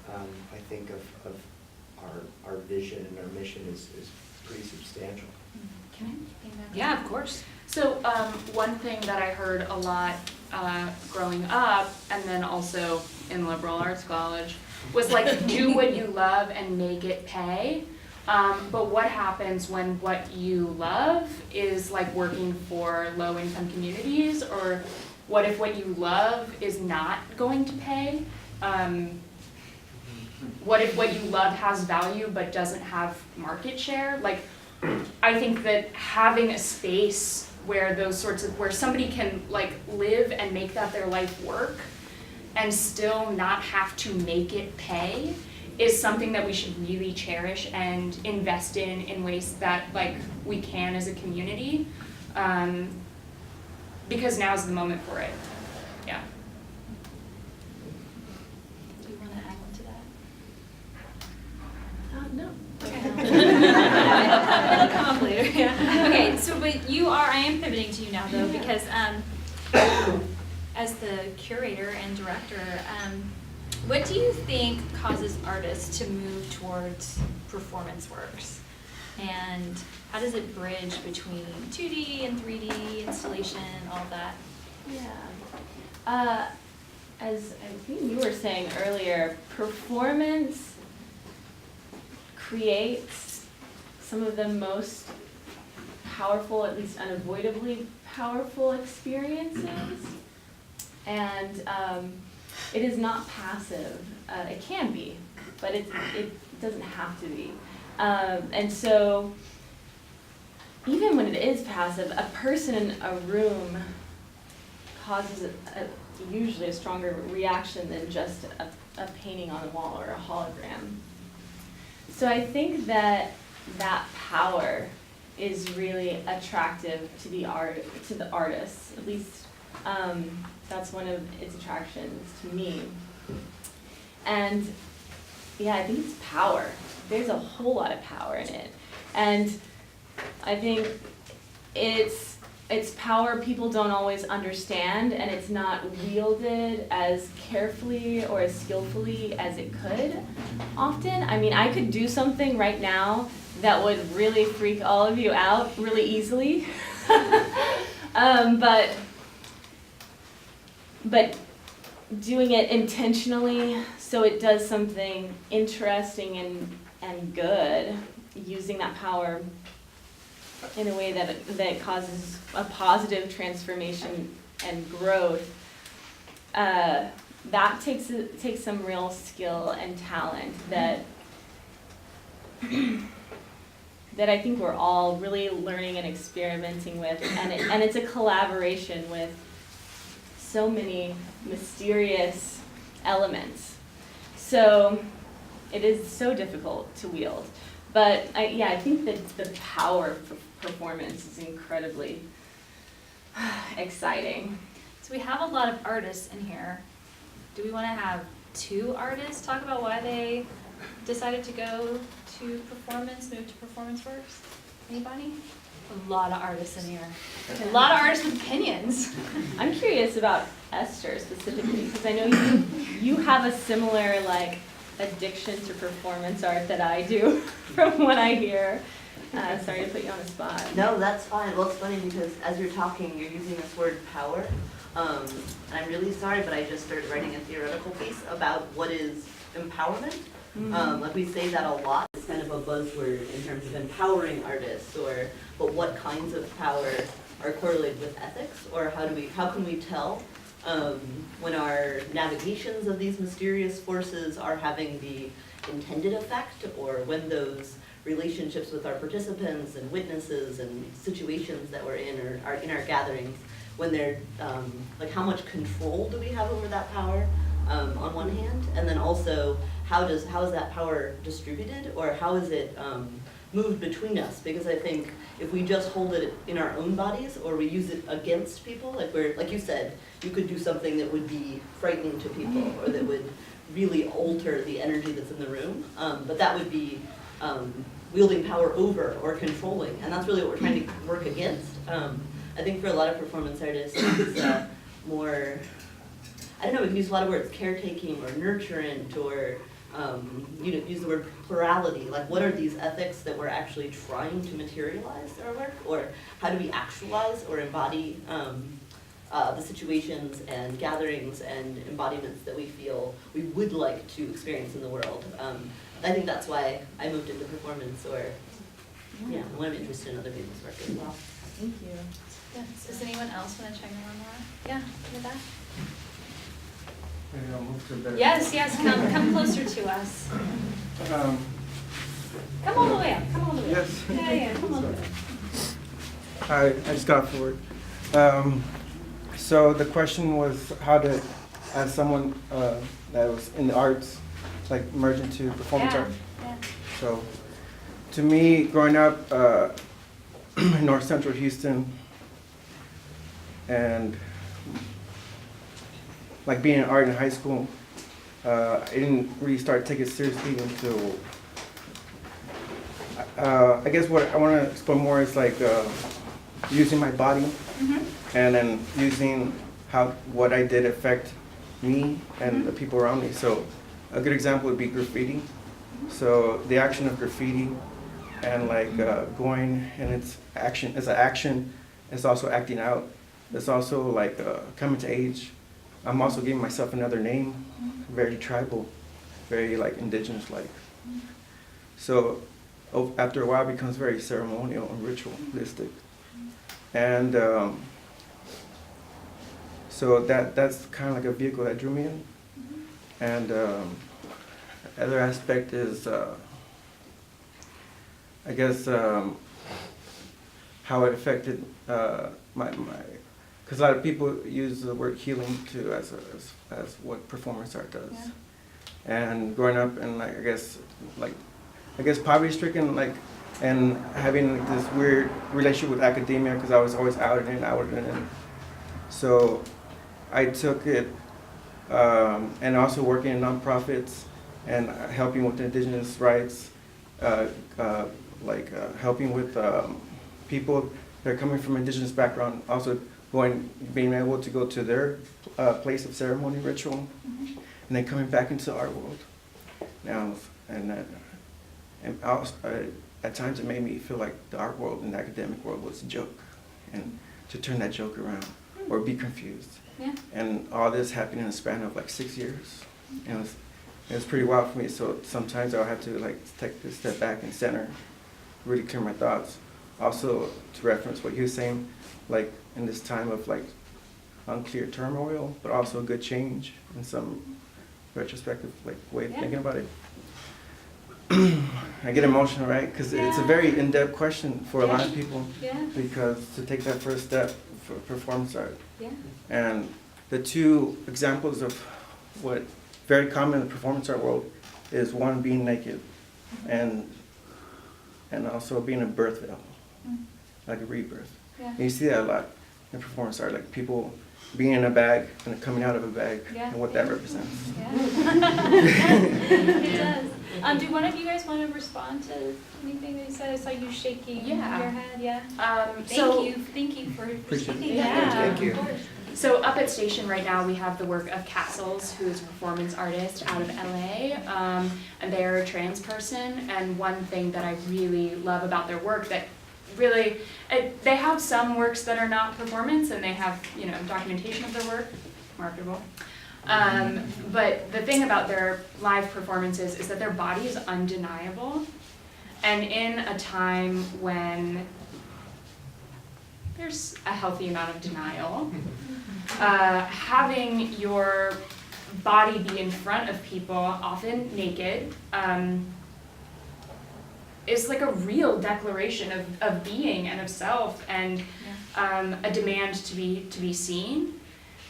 I think of our vision and our mission is pretty substantial. Can I think that? Yeah, of course. So one thing that I heard a lot growing up, and then also in liberal arts college, was like, do what you love and make it pay. But what happens when what you love is like working for low-income communities, or what if what you love is not going to pay? What if what you love has value but doesn't have market share? Like, I think that having a space where where somebody can like live and make that their life work and still not have to make it pay is something that we should really cherish and invest in ways that like we can as a community, because now's the moment for it. Yeah. Do you want to add on to that? No. It'll come up later. Yeah. Okay, so but I am pivoting to you now though, because as the curator and director, what do you think causes artists to move towards performance works? And how does it bridge between 2D and 3D installation, all that? Yeah. As I think you were saying earlier, performance creates some of the most powerful, at least unavoidably powerful experiences. And it is not passive. It can be, but it doesn't have to be. And so even when it is passive, a person in a room causes usually a stronger reaction than just a painting on the wall or a hologram. So I think that power is really attractive to the artists. At least that's one of its attractions to me. And yeah, I think it's power. There's a whole lot of power in it. And I think it's power people don't always understand, and it's not wielded as carefully or as skillfully as it could often. I mean, I could do something right now that would really freak all of you out really easily. But doing it intentionally so it does something interesting and good, using that power in a way that causes a positive transformation and growth, that takes some real skill and talent that I think we're all really learning and experimenting with, and it's a collaboration with so many mysterious elements. So it is so difficult to wield. But I think that the power of performance is incredibly exciting. So we have a lot of artists in here. Do we want to have two artists talk about why they decided to go to move to performance works? Anybody? A lot of artists in here. A lot of artists with opinions. I'm curious about Esther specifically, because I know you have a similar addiction to performance art that I do, from what I hear. Sorry to put you on the spot. No, that's fine. Well, it's funny because as you're talking, you're using this word power. And I'm really sorry, but I just started writing a theoretical piece about what is empowerment. Like we say that a lot. It's kind of a buzzword in terms of empowering artists, but what kinds of power are correlated with ethics, or how can we tell when our navigations of these mysterious forces are having the intended effect, or when those relationships with our participants and witnesses and situations that we're in or are in our gatherings, when they're how much control do we have over that power on one hand, and then also how is that power distributed, or how is it moved between us? Because I think if we just hold it in our own bodies, or we use it against people, like you said, you could do something that would be frightening to people, or that would really alter the energy that's in the room, but that would be wielding power over or controlling, and that's really what we're trying to work against. I think for a lot of performance artists, it's more, I don't know, we can use a lot of words, caretaking or nurturant, or use the word plurality. Like, what are these ethics that we're actually trying to materialize in our work, or how do we actualize or embody the situations and gatherings and embodiments that we feel we would like to experience in the world. I think that's why I moved into performance, or when I'm interested in other people's work as well. Thank you. Yeah. Does anyone else want to chime in on that? Yeah, in the back. Maybe I'll move to a better. Yes, come closer to us. Come all the way up, come all the way up. Yes. Yeah, come all the way up. Hi, I just got forward. So the question was how to, as someone that was in the arts, merge into performance art. Yeah. So, to me, growing up in North Central Houston, and being in art in high school, I didn't really start taking it seriously until, I guess what I want to explore more is using my body, and then using what I did affect me and the people around me. So a good example would be graffiti. So the action of graffiti, and going, and it's action, as an action, it's also acting out. It's also coming to age. I'm also giving myself another name, very tribal, very indigenous-like. So after a while, it becomes very ceremonial and ritualistic. And so that's kind of a vehicle that drew me in. And other aspect is, I guess, how it affected my because a lot of people use the word healing too as what performance art does. Yeah. And growing up and I guess poverty stricken, and having this weird relationship with academia because I was always out and in. So I took it, and also working in nonprofits and helping with indigenous rights, helping with people that are coming from indigenous background, also being able to go to their place of ceremony ritual, and then coming back into our world. Now, and also, at times it made me feel like the art world and the academic world was a joke, and to turn that joke around or be confused. Yeah. And all this happened in a span of like 6 years. And it was pretty wild for me. So sometimes I'll have to like take a step back and center, really clear my thoughts. Also, to reference what you were saying, like in this time of like unclear turmoil, but also good change in some retrospective like way of thinking about it. I get emotional, right? Because it's a very in-depth question for a lot of people. Yeah. Because to take that first step for performance art. Yeah. And the two examples of what very common in the performance art world is one being naked and also being a birth veil, like a rebirth. Yeah. And you see that a lot in performance art, like people being in a bag and coming out of a bag, Yeah. and what that represents. Yeah. It does. Do one of you guys want to respond to anything that you said? I saw you shaking Yeah. your head. Yeah. So Thank you for Appreciate shaking it. that. Thank you. Of course. So up at Station right now, we have the work of Castles, who is a performance artist out of LA, and they're a trans person. And one thing that I really love about their work that really, they have some works that are not performance, and they have, documentation of their work, marketable. But the thing about their live performances is that their body is undeniable. And in a time when there's a healthy amount of denial, having your body be in front of people, often naked, is like a real declaration of being and of self, and a demand to be seen.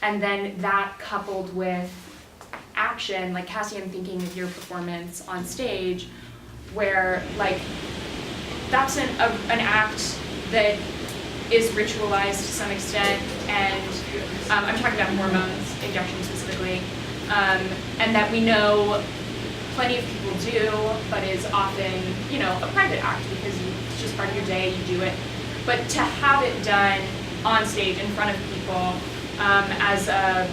And then that coupled with action, like Cassie, I'm thinking of your performance on stage, where like that's an act that is ritualized to some extent, and I'm talking about hormones injection specifically, and that we know plenty of people do, but is often, a private act because it's just part of your day, you do it. But to have it done on stage in front of people, as a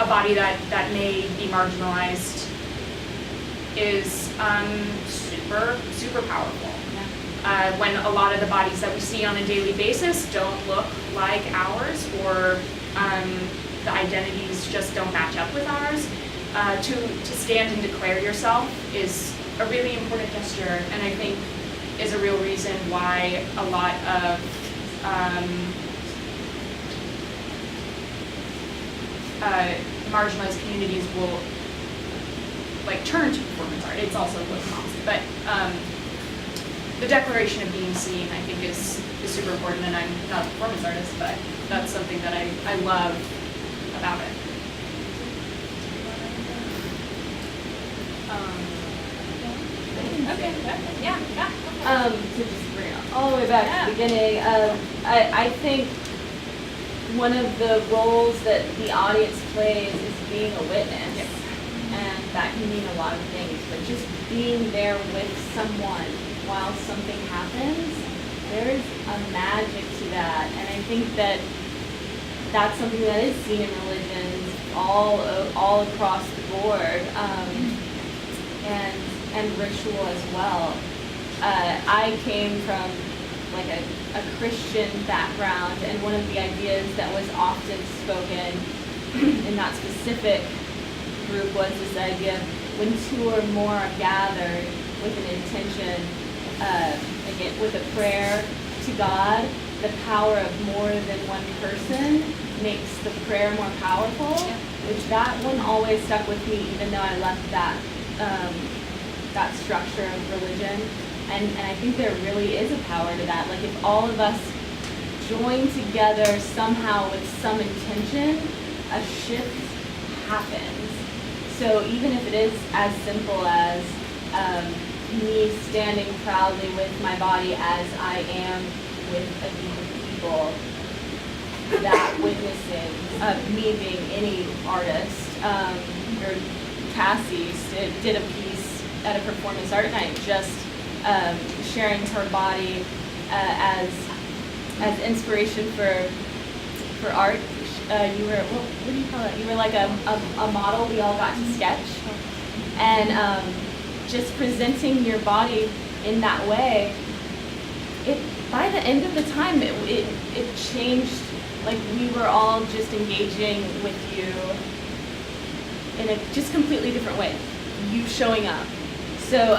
body that may be marginalized is super powerful. When a lot of the bodies that we see on a daily basis don't look like ours, or the identities just don't match up with ours, to stand and declare yourself is a really important gesture, and I think is a real reason why a lot of marginalized communities will turn to performance art. It's also what's opposite, but the declaration of being seen, I think, is super important. And I'm not a performance artist, but that's something that I love about it. Okay. Yeah. To just bring it all the way back to the beginning, I think one of the roles that the audience plays is being a witness. Yes. And that can mean a lot of things, but just being there with someone while something happens, there's a magic to that. And I think that that's something that is seen in religions all across the board, and ritual as well. I came from a Christian background, and one of the ideas that was often spoken in that specific group was this idea of when two or more are gathered with an intention, again, with a prayer to God, the power of more than one person makes the prayer more powerful, which that one always stuck with me, even though I left that structure of religion. And I think there really is a power to that. Like, if all of us join together somehow with some intention, a shift happens. So even if it is as simple as me standing proudly with my body as I am with a group of people that witnessing me being any artist. Or Cassie did a piece at a performance art night, just sharing her body as inspiration for art. You were, what do you call it? You were like a model we all got to sketch. And just presenting your body in that way, by the end of the time, it changed. Like, we were all just engaging with you in a just completely different way. You showing up. So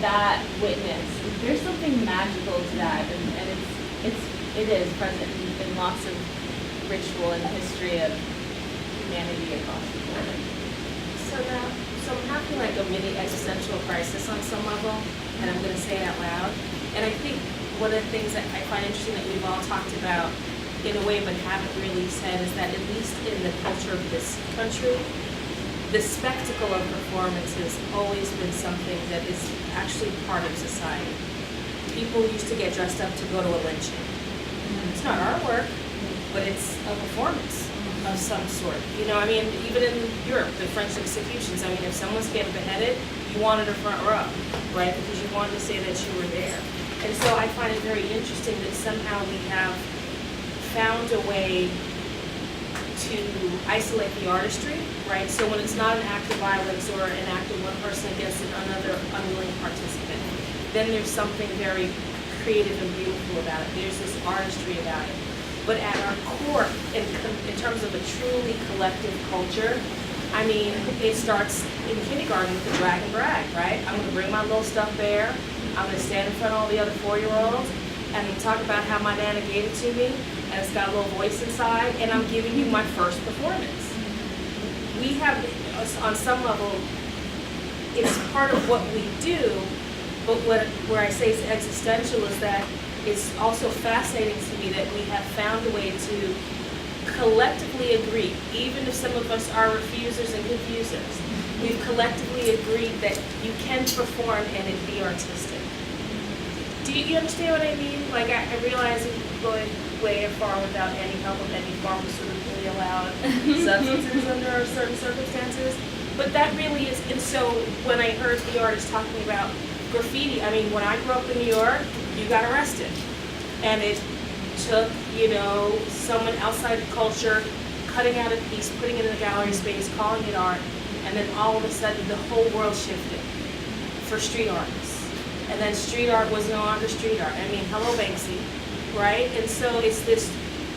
that witness, there's something magical to that, and it is present in lots of ritual and history of humanity across the board. So I'm having like a mini existential crisis on some level, and I'm going to say it out loud. And I think one of the things that I find interesting that we've all talked about in a way but haven't really said is that at least in the culture of this country, the spectacle of performance has always been something that is actually part of society. People used to get dressed up to go to a lynching. It's not artwork, but it's a performance of some sort. You know, I mean, even in Europe, the French executions, I mean, if someone's getting beheaded, you wanted a front row, right? Because you wanted to say that you were there. And so I find it very interesting that somehow we have found a way to isolate the artistry, right? So when it's not an act of violence or an act of one person against another unwilling participant, then there's something very creative and beautiful about it. There's this artistry about it. But at our core, in terms of a truly collective culture, I mean, it starts in kindergarten with the drag and brag, right? I'm gonna bring my little stuffed bear, I'm gonna stand in front of all the other 4-year-olds, and talk about how my nana gave it to me, and it's got a little voice inside, and I'm giving you my first performance. We have, on some level, it's part of what we do, but where I say it's existential is that it's also fascinating to me that we have found a way to collectively agree, even if some of us are refusers and confusers, we've collectively agreed that you can perform and it be artistic. Do you understand what I mean? Like, I realize I'm going way far without any help of any pharmaceutically allowed substances under certain circumstances, but that really is, and so when I heard the artist talking about graffiti, I mean, when I grew up in New York, you got arrested. And it took, you know, someone outside the culture cutting out a piece, putting it in a gallery space, calling it art, and then all of a sudden the whole world shifted for street artists. And then street art was no longer street art. I mean, hello Banksy, right? And so it's this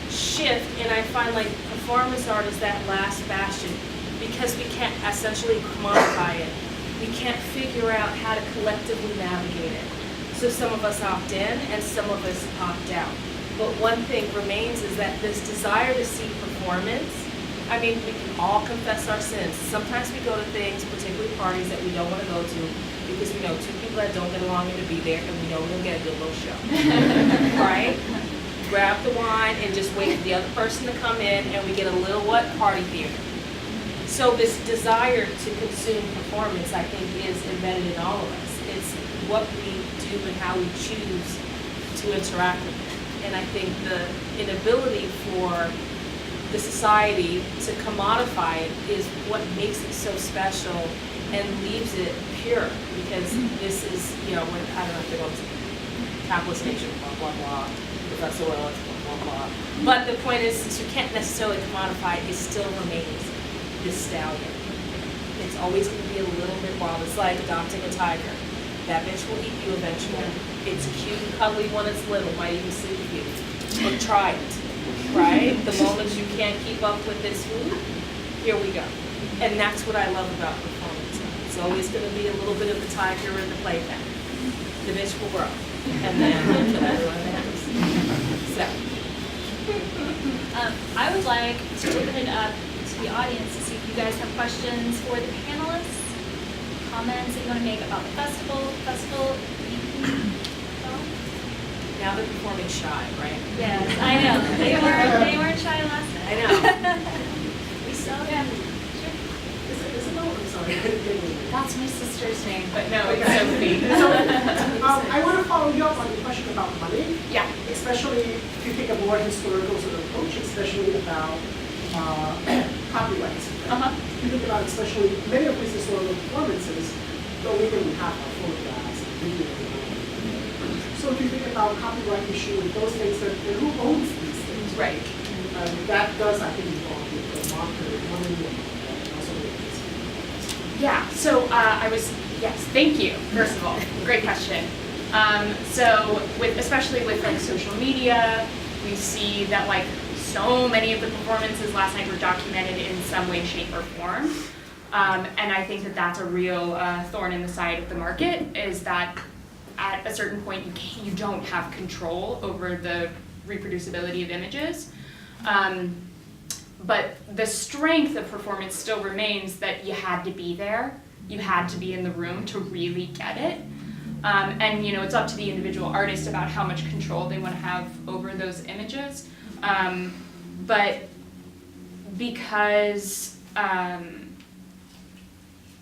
shift, and I find like performance art is that last bastion because we can't essentially commodify it. We can't figure out how to collectively navigate it. So some of us opt in and some of us opt out. But one thing remains is that this desire to see performance, I mean, we can all confess our sins. Sometimes we go to things, particularly parties that we don't want to go to because we know 2 people that don't get along are going to be there and we know we're going to get a good little show. Right? Grab the wine and just wait for the other person to come in and we get a little what? Party theater. So this desire to consume performance, I think, is embedded in all of us. It's what we do and how we choose to interact with it. And I think the inability for the society to commodify it is what makes it so special and leaves it pure. Because this is, you know, when, I don't know if they're going to capitalist nation, blah, blah, blah, Professor Wallace, blah, blah, blah. But the point is, since you can't necessarily commodify it, it still remains this stallion. It's always going to be a little bit wild. It's like adopting a tiger. That bitch will eat you eventually. It's cute and cuddly when it's little, might even sleep with you. But try it, right? The moment you can't keep up with this food, here we go. And that's what I love about performance. It's always going to be a little bit of the tiger in the playpen. The bitch will grow. And then we'll kill everyone in the house. So. I would like to open it up to the audience to see if you guys have questions for the panelists, comments that you want to make about the festival. Now they're performing shy, right? Yes, I know. They weren't shy last night. I know. We saw them. Yeah. There's an open song sorry. That's my sister's name, but no, it's Sophie. I want to follow you up on the question about money, Yeah. especially if you take a more historical sort of approach, especially about copyrights. You think about especially many of these historical performances don't even have our photographs and video. So if you think about copyright issue with those things, then who owns these things? Right. That does, I think, involve the market, money, and also the Yeah, so yes, thank you, first of all, great question. So especially with like social media, we see that like so many of the performances last night were documented in some way, shape, or form. And I think that that's a real thorn in the side of the market, is that at a certain point you don't have control over the reproducibility of images. But the strength of performance still remains that you had to be there, you had to be in the room to really get it. And you know, it's up to the individual artist about how much control they want to have over those images. But because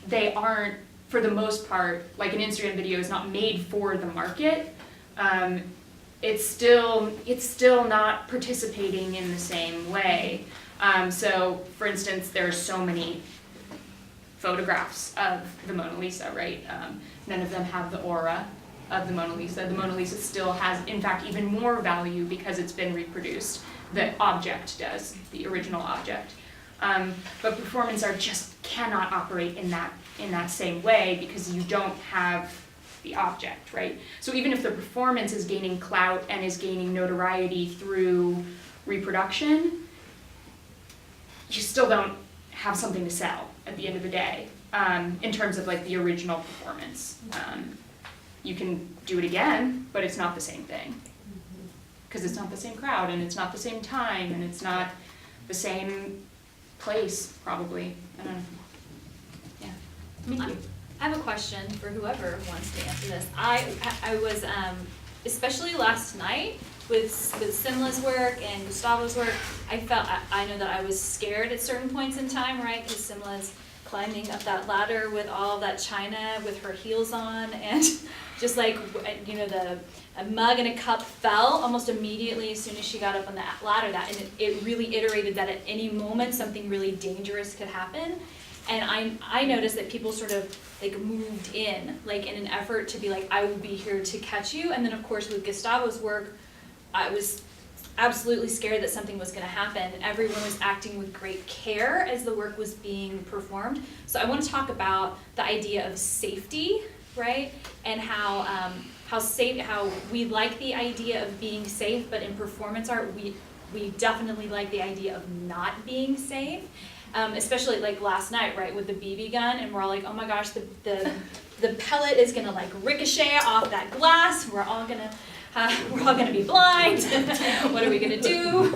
they aren't, for the most part, like an Instagram video is not made for the market, it's still not participating in the same way. So, for instance, there are so many photographs of the Mona Lisa, right? None of them have the aura of the Mona Lisa. The Mona Lisa still has, in fact, even more value because it's been reproduced. The object does, the original object. But performance art just cannot operate in that same way because you don't have the object, right? So even if the performance is gaining clout and is gaining notoriety through reproduction, you still don't have something to sell at the end of the day, in terms of like the original performance. You can do it again, but it's not the same thing. Because it's not the same crowd, and it's not the same time, and it's not the same place, probably. I don't know. Yeah. Thank you. I have a question for whoever wants to answer this. I was, especially last night with Simla's work and Gustavo's work, I know that I was scared at certain points in time, right? Because Simla's climbing up that ladder with all of that china with her heels on, and just like, you know, a mug and a cup fell almost immediately as soon as she got up on the ladder. And it really iterated that at any moment something really dangerous could happen. And I noticed that people sort of like moved in, like in an effort to be like, I will be here to catch you. And then of course with Gustavo's work, I was absolutely scared that something was going to happen. Everyone was acting with great care as the work was being performed. So I want to talk about the idea of safety, right? And how we like the idea of being safe, but in performance art, we definitely like the idea of not being safe. Especially like last night, right, with the BB gun, and we're all like, oh my gosh, the pellet is gonna like ricochet off that glass. We're all gonna be blind. What are we gonna do?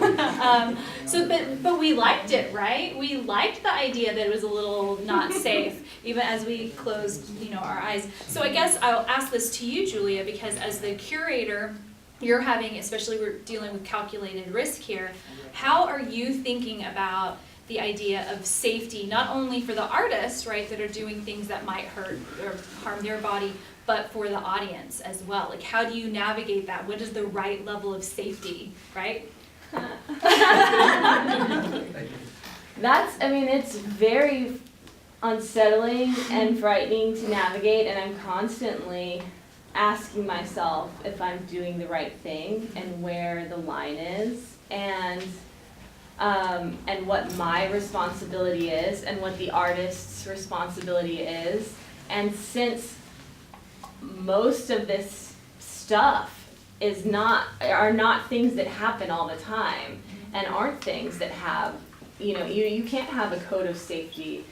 But we liked it, right? We liked the idea that it was a little not safe, even as we closed, you know, our eyes. So I guess I'll ask this to you, Julia, because as the curator, you're having, especially we're dealing with calculated risk here. How are you thinking about the idea of safety, not only for the artists, right, that are doing things that might hurt or harm their body, but for the audience as well? Like, how do you navigate that? What is the right level of safety, right? It's very unsettling and frightening to navigate, and I'm constantly asking myself if I'm doing the right thing and where the line is, and what my responsibility is and what the artist's responsibility is. And since most of this stuff are not things that happen all the time, and aren't things that have, you can't have a code of safety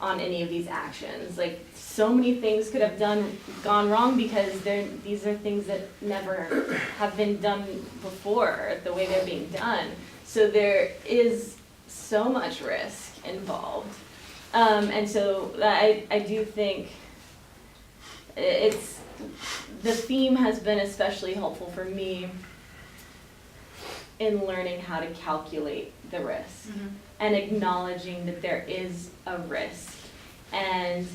on any of these actions. Like, so many things could have gone wrong because these are things that never have been done before, the way they're being done. So there is so much risk involved. And so I do think the theme has been especially helpful for me in learning how to calculate the risk, and acknowledging that there is a risk, and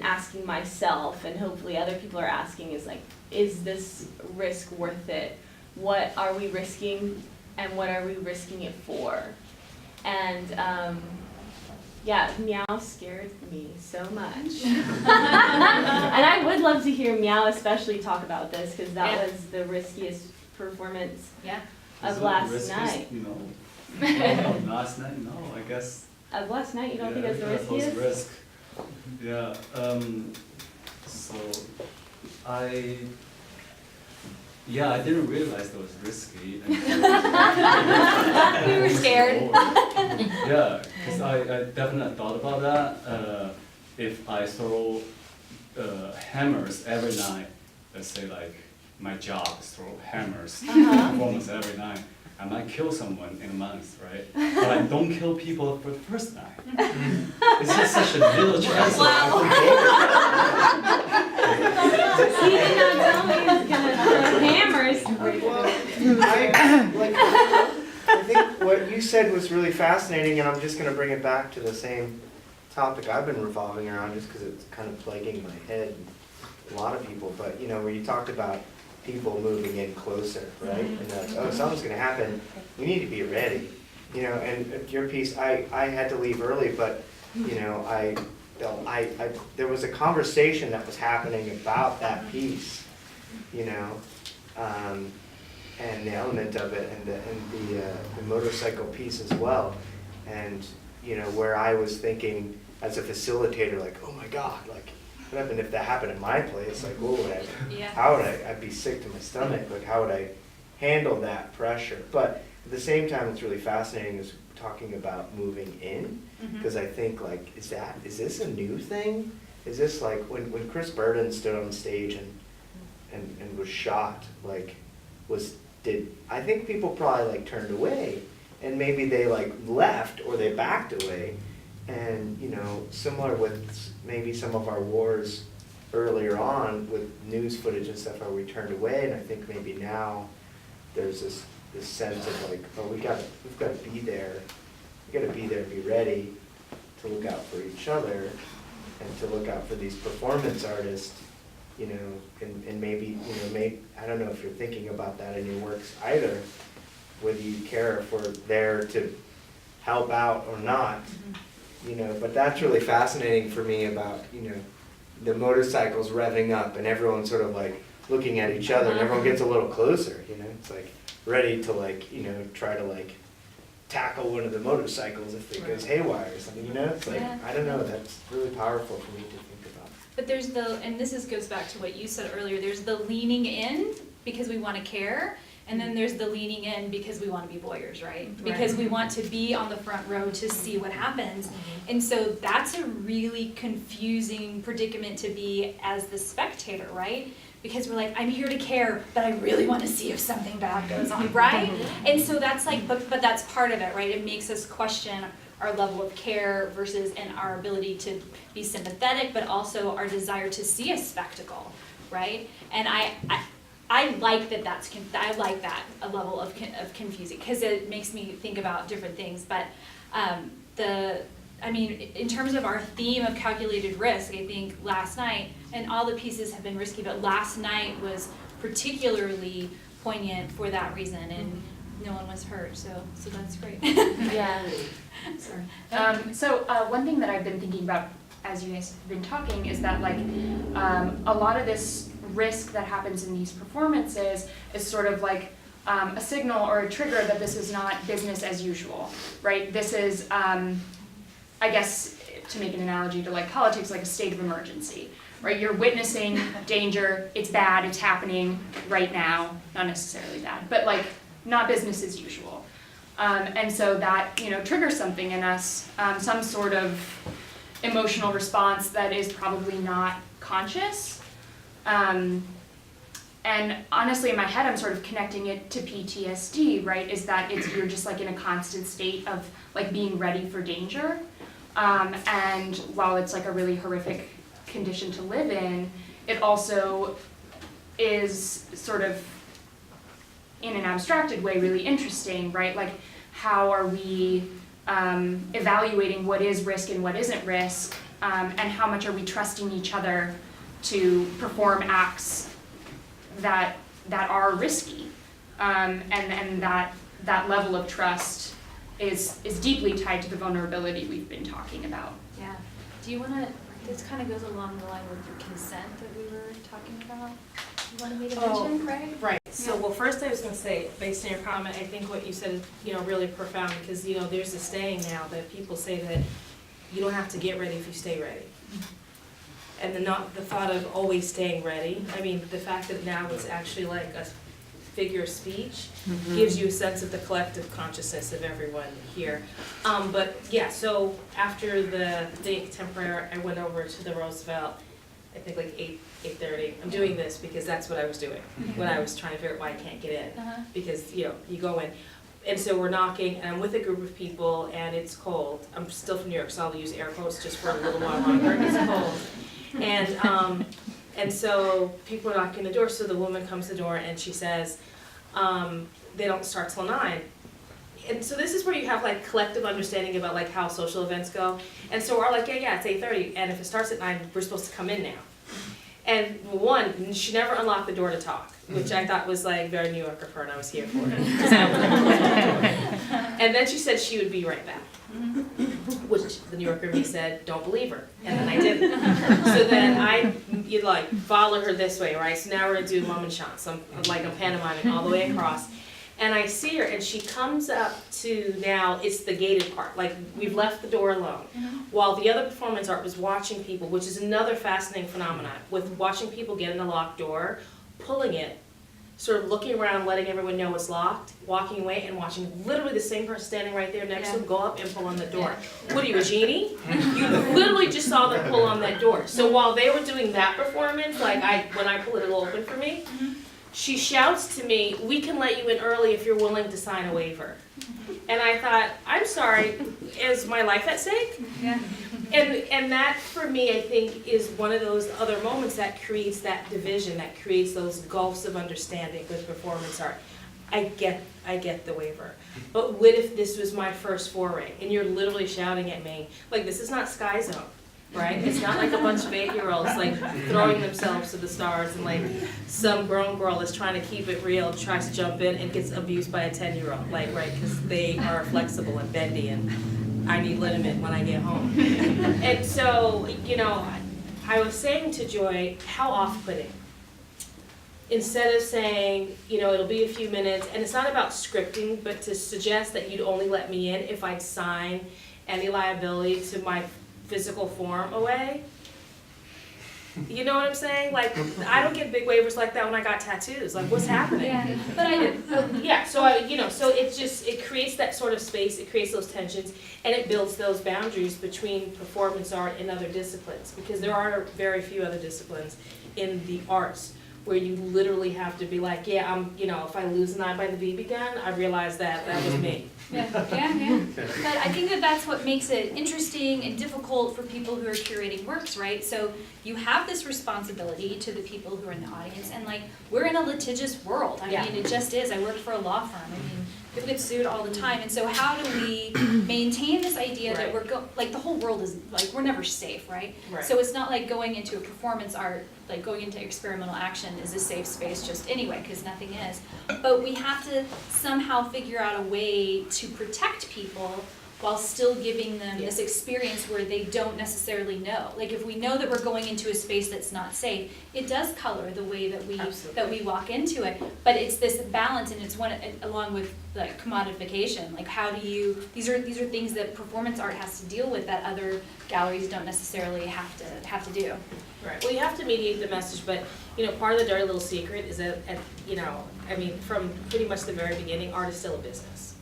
asking myself, and hopefully other people are asking, is like, is this risk worth it? What are we risking, and what are we risking it for? And yeah, Miao scared me so much. And I would love to hear Miao especially talk about this, because that was the riskiest performance of last night. Last night, no, I guess. Of last night, you don't think it's the that was riskiest? risk. Yeah, so I didn't realize that was risky. We were scared. Yeah, because I definitely thought about that. If I throw hammers every night, let's say like my job is throw hammers, performance every night, I might kill someone in a month, right? But I don't kill people for the first night. It's just such a little chance. He did not tell me he was gonna throw hammers. I think what you said was really fascinating, and I'm just going to bring it back to the same topic I've been revolving around, just because it's kind of plaguing my head, a lot of people. But you know, where you talked about people moving in closer, right? And oh, something's going to happen. You need to be ready. You know, and your piece, I had to leave early, but you know, there was a conversation that was happening about that piece, you know, and the element of it, and the motorcycle piece as well, and you know, where I was thinking as a facilitator, like, oh my God, like, what happened if that happened in my place? Like, what would I? How would I'd be sick to my stomach. Like, how would I handle that pressure? But at the same time, it's really fascinating is talking about moving in, because I think like, is this a new thing? Is this like when Chris Burden stood on stage and was shot, like I think people probably like turned away, and maybe they like left or they backed away, and you know, similar with maybe some of our wars earlier on with news footage and stuff, how we turned away, and I think maybe now there's this sense of like, oh, we've got to be there. We got to be there, be ready to look out for each other and to look out for these performance artists, you know, and maybe, you know, I don't know if you're thinking about that in your works either, whether you care if we're there to help out or not, you know, but that's really fascinating for me about, you know, the motorcycles revving up and everyone sort of like looking at each other and everyone gets a little closer, you know, it's like ready to like, you know, try to like tackle one of the motorcycles if it goes haywire or something, you know, it's like, I don't know, that's really powerful for me to think about. But there's and this goes back to what you said earlier, there's the leaning in because we want to care, and then there's the leaning in because we want to be voyeurs, right? Because we want to be on the front row to see what happens. And so that's a really confusing predicament to be as the spectator, right? Because we're like, I'm here to care, but I really want to see if something bad goes on, right? And so that's like, but that's part of it, right? It makes us question our level of care versus and our ability to be sympathetic, but also our desire to see a spectacle, right? And I like that I like that a level of confusing, because it makes me think about different things. But I mean, in terms of our theme of calculated risk, I think last night, and all the pieces have been risky, but last night was particularly poignant for that reason, and no one was hurt, so that's great. Yeah. Sorry. So one thing that I've been thinking about as you guys have been talking is that like a lot of this risk that happens in these performances is sort of like a signal or a trigger that this is not business as usual, right? This is, I guess, to make an analogy to like politics, like a state of emergency, right? You're witnessing danger, it's bad, it's happening right now, not necessarily bad, but like not business as usual. And so that, you know, triggers something in us, some sort of emotional response that is probably not conscious. And honestly, in my head, I'm sort of connecting it to PTSD, right? Is that you're just like in a constant state of like being ready for danger. And while it's like a really horrific condition to live in, it also is sort of, in an abstracted way, really interesting, right? Like, how are we evaluating what is risk and what isn't risk, and how much are we trusting each other to perform acts that are risky, and that level of trust is deeply tied to the vulnerability we've been talking about. Yeah. Do you want to, this kind of goes along the line with the consent that we were talking about. You wanted me to mention, right? Right, so, well, first I was gonna say, based on your comment, I think what you said is, really profound, because, there's a saying now that people say that you don't have to get ready if you stay ready. And the thought of always staying ready, I mean, the fact that now it's actually like a figure of speech gives you a sense of the collective consciousness of everyone here. But yeah, so after the day contemporary, I went over to the Roosevelt, I think like 8:30. I'm doing this because that's what I was doing when I was trying to figure out why I can't get in. Because, you go in. And so we're knocking, and I'm with a group of people, and it's cold. I'm still from New York, so I'll use air quotes just for a little while longer. It's cold. And so people are knocking the door, so the woman comes to the door and she says, they don't start till 9. And so this is where you have like collective understanding about like how social events go. And so we're all like, yeah, it's 8:30, and if it starts at 9, we're supposed to come in now. And one, she never unlocked the door to talk, which I thought was like very New Yorker for her, and I was here for it. And then she said she would be right back. Which the New Yorker in me said, don't believe her, and then I didn't. So then you follow her this way, right? So now we're gonna do mom and shot. So I'm pantomiming all the way across, and I see her, and she comes up to now it's the gated part. Like we've left the door alone, while the other performance art was watching people, which is another fascinating phenomenon with watching people get in a locked door, pulling it, sort of looking around, letting everyone know it's locked, walking away, and watching literally the same person standing right there next to them go up and pull on the door. What are you, a genie? You literally just saw them pull on that door. So while they were doing that performance, when I pull it, it'll open for me, she shouts to me, we can let you in early if you're willing to sign a waiver. And I thought, I'm sorry, is my life at stake? Yeah. And that, for me, I think, is one of those other moments that creates that division, that creates those gulfs of understanding with performance art. I get the waiver. But what if this was my first foray, and you're literally shouting at me, like, this is not Sky Zone, right? It's not like a bunch of 8-year-olds, like, throwing themselves to the stars, and, like, some grown girl is trying to keep it real, tries to jump in, and gets abused by a 10-year-old, like, right, because they are flexible and bendy, and I need liniment when I get home. And so, I was saying to Joy, how off-putting. Instead of saying, it'll be a few minutes, and it's not about scripting, but to suggest that you'd only let me in if I'd sign any liability to my physical form away. You know what I'm saying? Like, I don't get big waivers like that when I got tattoos. Like, what's happening? Yeah, but I did. Yeah, so so it creates that sort of space, it creates those tensions, and it builds those boundaries between performance art and other disciplines, because there are very few other disciplines in the arts where you literally have to be like, if I lose an eye by the BB gun, I realize that was me. Yeah. But I think that's what makes it interesting and difficult for people who are curating works, right? So you have this responsibility to the people who are in the audience, and we're in a litigious world. I mean, it just is. I work for a law firm. I mean, people get sued all the time, and so how do we maintain this idea that we're the whole world is we're never safe, right? So it's not like going into a performance art, like going into experimental action is a safe space just anyway, because nothing is. But we have to somehow figure out a way to protect people while still giving them this experience where they don't necessarily know. Like if we know that we're going into a space that's not safe, it does color the way that we walk into it. But it's this balance, and it's one along with commodification. Like how do you? These are things that performance art has to deal with that other galleries don't necessarily have to do. Right. Well, you have to mediate the message, but part of the dirty little secret is that from pretty much the very beginning, art is still a business.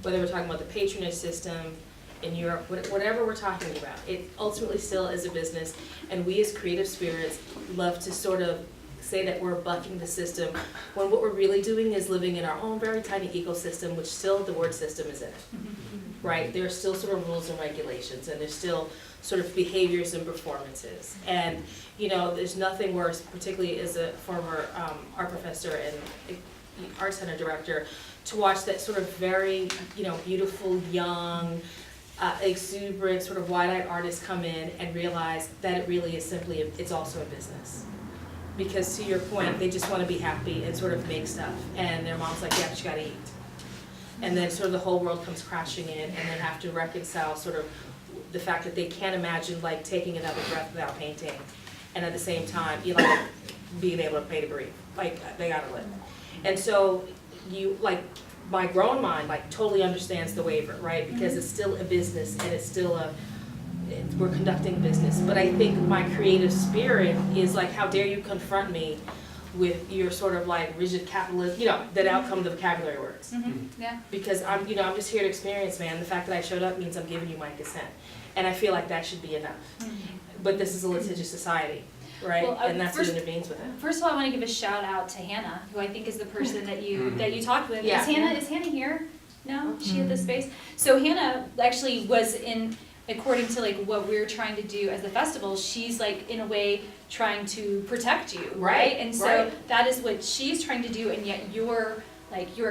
Whether we're talking about the patronage system in Europe, whatever we're talking about, it ultimately still is a business, and we as creative spirits love to sort of say that we're bucking the system, when what we're really doing is living in our own very tiny ecosystem, which still the word system is in it, right? There are still sort of rules and regulations, and there's still sort of behaviors and performances, and there's nothing worse, particularly as a former art professor and art center director, to watch that sort of very, beautiful, young, exuberant, sort of wide-eyed artists come in and realize that it really is simply, it's also a business. Because to your point, they just want to be happy and sort of make stuff. And their mom's like, yeah, but you gotta eat. And then sort of the whole world comes crashing in, and then have to reconcile sort of the fact that they can't imagine like taking another breath without painting. And at the same time, you like being able to pay to breathe. Like, they gotta live. And so you, like, my grown mind like totally understands the waiver, right? Because it's still a business and it's still we're conducting business. But I think my creative spirit is like, how dare you confront me with your sort of like rigid capitalist, that outcome of the vocabulary words. Yeah. Because I'm just here to experience, man. The fact that I showed up means I'm giving you my consent. And I feel like that should be enough. But this is a litigious society, right? Well, and that's first- what intervenes with it. First of all, I want to give a shout out to Hannah, who I think is the person that you talked with. Yeah. Is Hannah here? No, she at this space. So Hannah actually was according to like what we're trying to do as the festival, she's like in a way trying to protect you, right? And so that is what she's trying to do, and yet your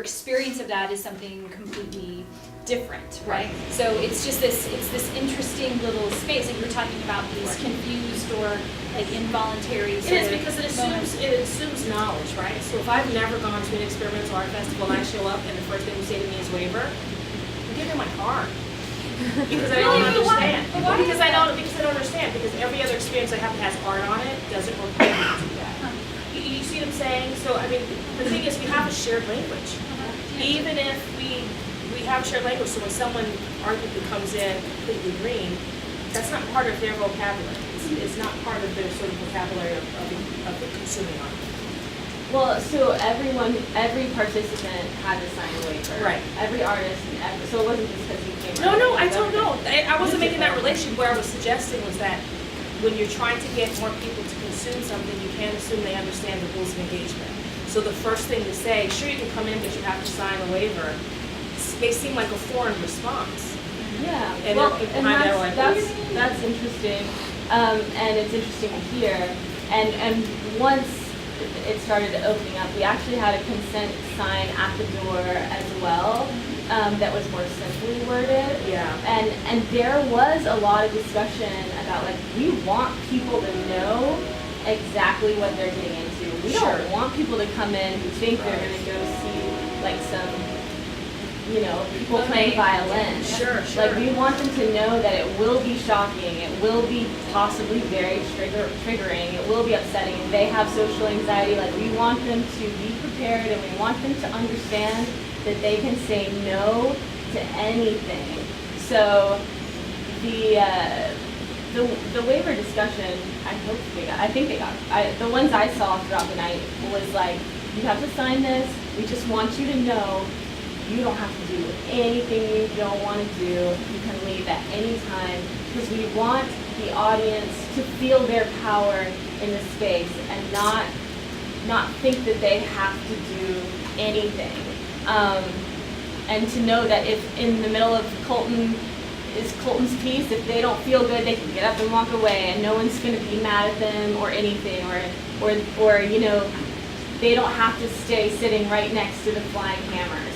experience of that is something completely different, right? So it's just this interesting little space. Like you were talking about these confused or like involuntary. It is because it assumes knowledge, right? So if I've never gone to an experimental art festival and I show up and the first thing you say to me is waiver, I'm giving my card. Because I don't understand. Because I don't understand. Because every other experience I have that has art on it doesn't require me to do that. You see what I'm saying? So I mean, the thing is, we have a shared language. Even if we have a shared language, so when someone arguably comes in completely green, that's not part of their vocabulary. It's not part of their sort of vocabulary of the consuming art. Well, so every participant had to sign a waiver. Right. Every artist, so it wasn't just because you came. No, I don't know. I wasn't making that relation. Where I was suggesting was that when you're trying to get more people to consume something, you can't assume they understand the rules of engagement. So the first thing to say, sure you can come in, but you have to sign a waiver, may seem like a foreign response. Yeah. And well, people and find out like, that's interesting, and it's interesting to hear. And once it started opening up, we actually had a consent sign at the door as well. That was more simply worded. Yeah. And there was a lot of discussion about like, we want people to know exactly what they're getting into. We don't want people to come in who think they're gonna go see like some, people playing violin. Sure. Like we want them to know that it will be shocking, it will be possibly very triggering, it will be upsetting. If they have social anxiety, like we want them to be prepared and we want them to understand that they can say no to anything. So the waiver discussion, I think they got the ones I saw throughout the night was like, you have to sign this, we just want you to know you don't have to do anything you don't want to do. You can leave at any time because we want the audience to feel their power in the space and not think that they have to do anything. And to know that if in the middle of Colton's piece, if they don't feel good, they can get up and walk away, and no one's going to be mad at them or anything, or they don't have to stay sitting right next to the flying hammers.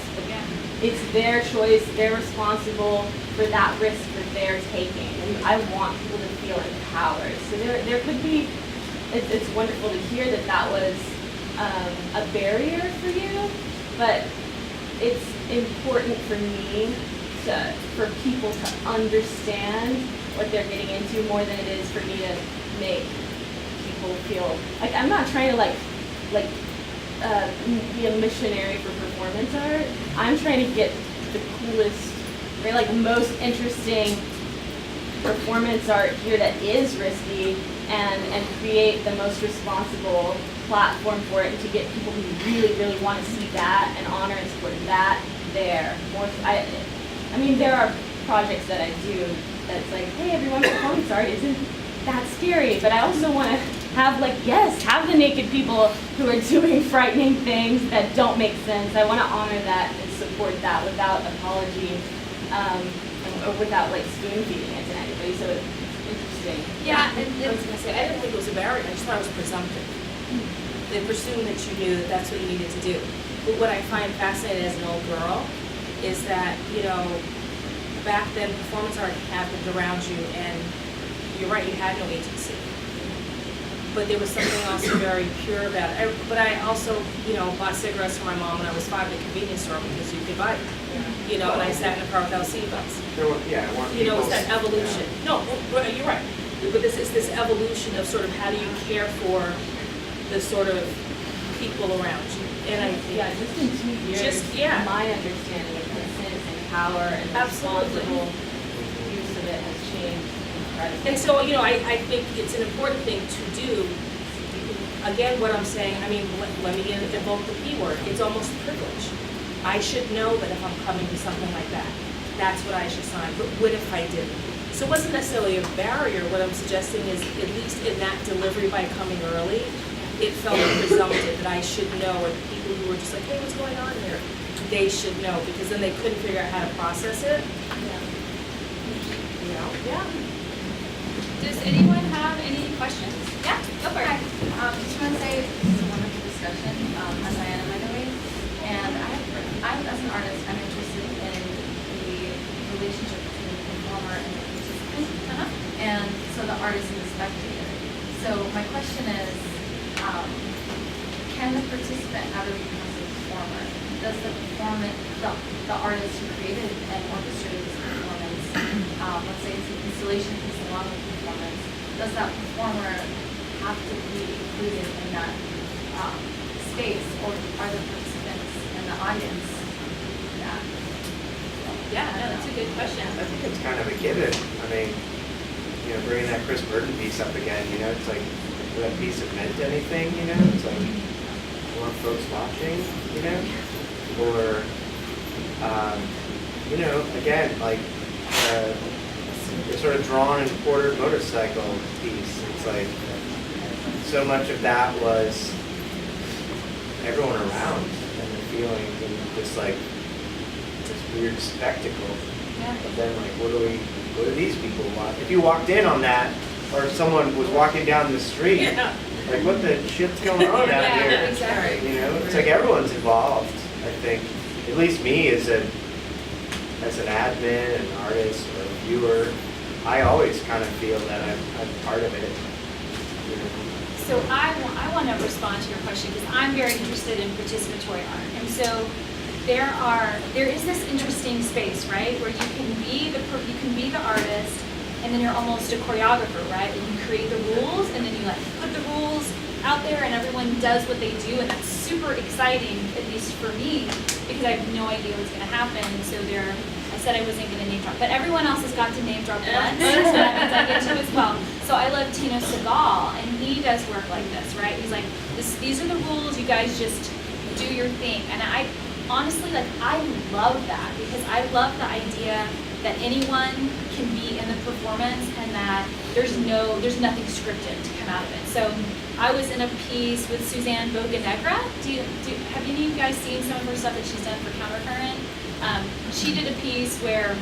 It's their choice, they're responsible for that risk that they're taking. And I want people to feel empowered. So there could be, it's wonderful to hear that was a barrier for you, but it's important for me for people to understand what they're getting into more than it is for me to make people feel, like I'm not trying to be a missionary for performance art. I'm trying to get the coolest, most interesting performance art here that is risky and create the most responsible platform for it, and to get people who really, really want to see that and honor and support that there. There are projects that I do that's like, hey everyone, performance art isn't that scary, but I also want to have the naked people who are doing frightening things that don't make sense. I want to honor that and support that without apology, or without spoon feeding it to anybody. So it's interesting. Yeah, and I was going to say, I didn't think it was a barrier. I just thought it was presumptive. They presumed that you knew that that's what you needed to do. But what I find fascinating as an old girl is that, back then, performance art happened around you, and you're right, you had no agency. But there was something also very pure about it. But I also, bought cigarettes for my mom when I was 5 at the convenience store because you could buy them. And I sat in a car without seatbelts. It's that evolution. No, you're right. But this is this evolution of sort of how do you care for the sort of people around you. And I think just in 2 years, my understanding of consent and power and responsible use of it has changed incredibly. And so, I think it's an important thing to do. Again, what I'm saying, let me invoke the P word. It's almost privilege. I should know that if I'm coming to something like that, that's what I should sign. But what if I didn't? So it wasn't necessarily a barrier. What I'm suggesting is, at least in that delivery by coming early, it felt presumptive that I should know, or the people who were just like, hey, what's going on here? They should know, because then they couldn't figure out how to process it. Yeah. Does anyone have any questions? Yeah, go for it. Just want to say this is a wonderful discussion, as I am, by the way. And as an artist, I'm interested in the relationship between the performer and the participant, and so the artist and the spectator. So my question is, can the participant ever become a performer? Does the artist who created and orchestrated this performance, let's say it's an installation piece along with performance, does that performer have to be included in that space, or are the participants and the audience that? Yeah, no, that's a good question. I think it's kind of a given. Bringing that Chris Burton piece up again, it's like, will that piece have meant anything, It's like, more folks watching, Or, again, like, the sort of drawn and quartered motorcycle piece. It's like, so much of that was everyone around and the feelings and just like this weird spectacle. Yeah. But then like, what do these people want? If you walked in on that, or if someone was walking down the street, like what the shit's going on out here? Exactly. It's like everyone's involved. I think, at least me as an admin, an artist, or a viewer, I always kind of feel that I'm part of it. So I want to respond to your question because I'm very interested in participatory art, and so there is this interesting space, right, where you can be the artist, and then you're almost a choreographer, right? And you create the rules, and then you like put the rules out there, and everyone does what they do, and that's super exciting, at least for me, because I have no idea what's going to happen. And so I said I wasn't going to name drop, but everyone else has got to name drop once, so that means I get to as well. So I love Tino Segal, and he does work like this, right? He's like, these are the rules, you guys just do your thing. And I honestly, I love that, because I love the idea that anyone can be in the performance and that there's nothing scripted to come out of it. So I was in a piece with Suzanne Bocanegra. Have any of you guys seen some of her stuff that she's done for Countercurrent? She did a piece where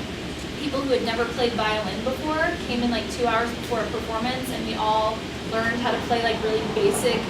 people who had never played violin before came in like 2 hours before a performance, and we all learned how to play like really basic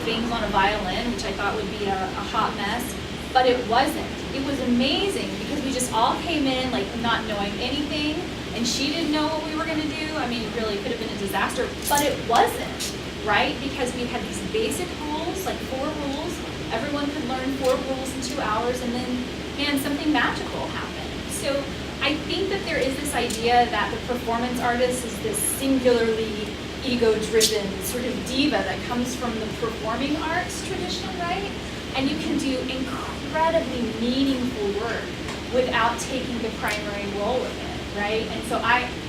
things on a violin, which I thought would be a hot mess. But it wasn't. It was amazing because we just all came in like not knowing anything, and she didn't know what we were going to do. I mean, it really could have been a disaster, but it wasn't, right? Because we had these basic rules, like 4 rules. Everyone could learn 4 rules in 2 hours, and then, man, something magical happened. So I think that there is this idea that the performance artist is this singularly ego-driven sort of diva that comes from the performing arts tradition, right? And you can do incredibly meaningful work without taking the primary role of it, right? And so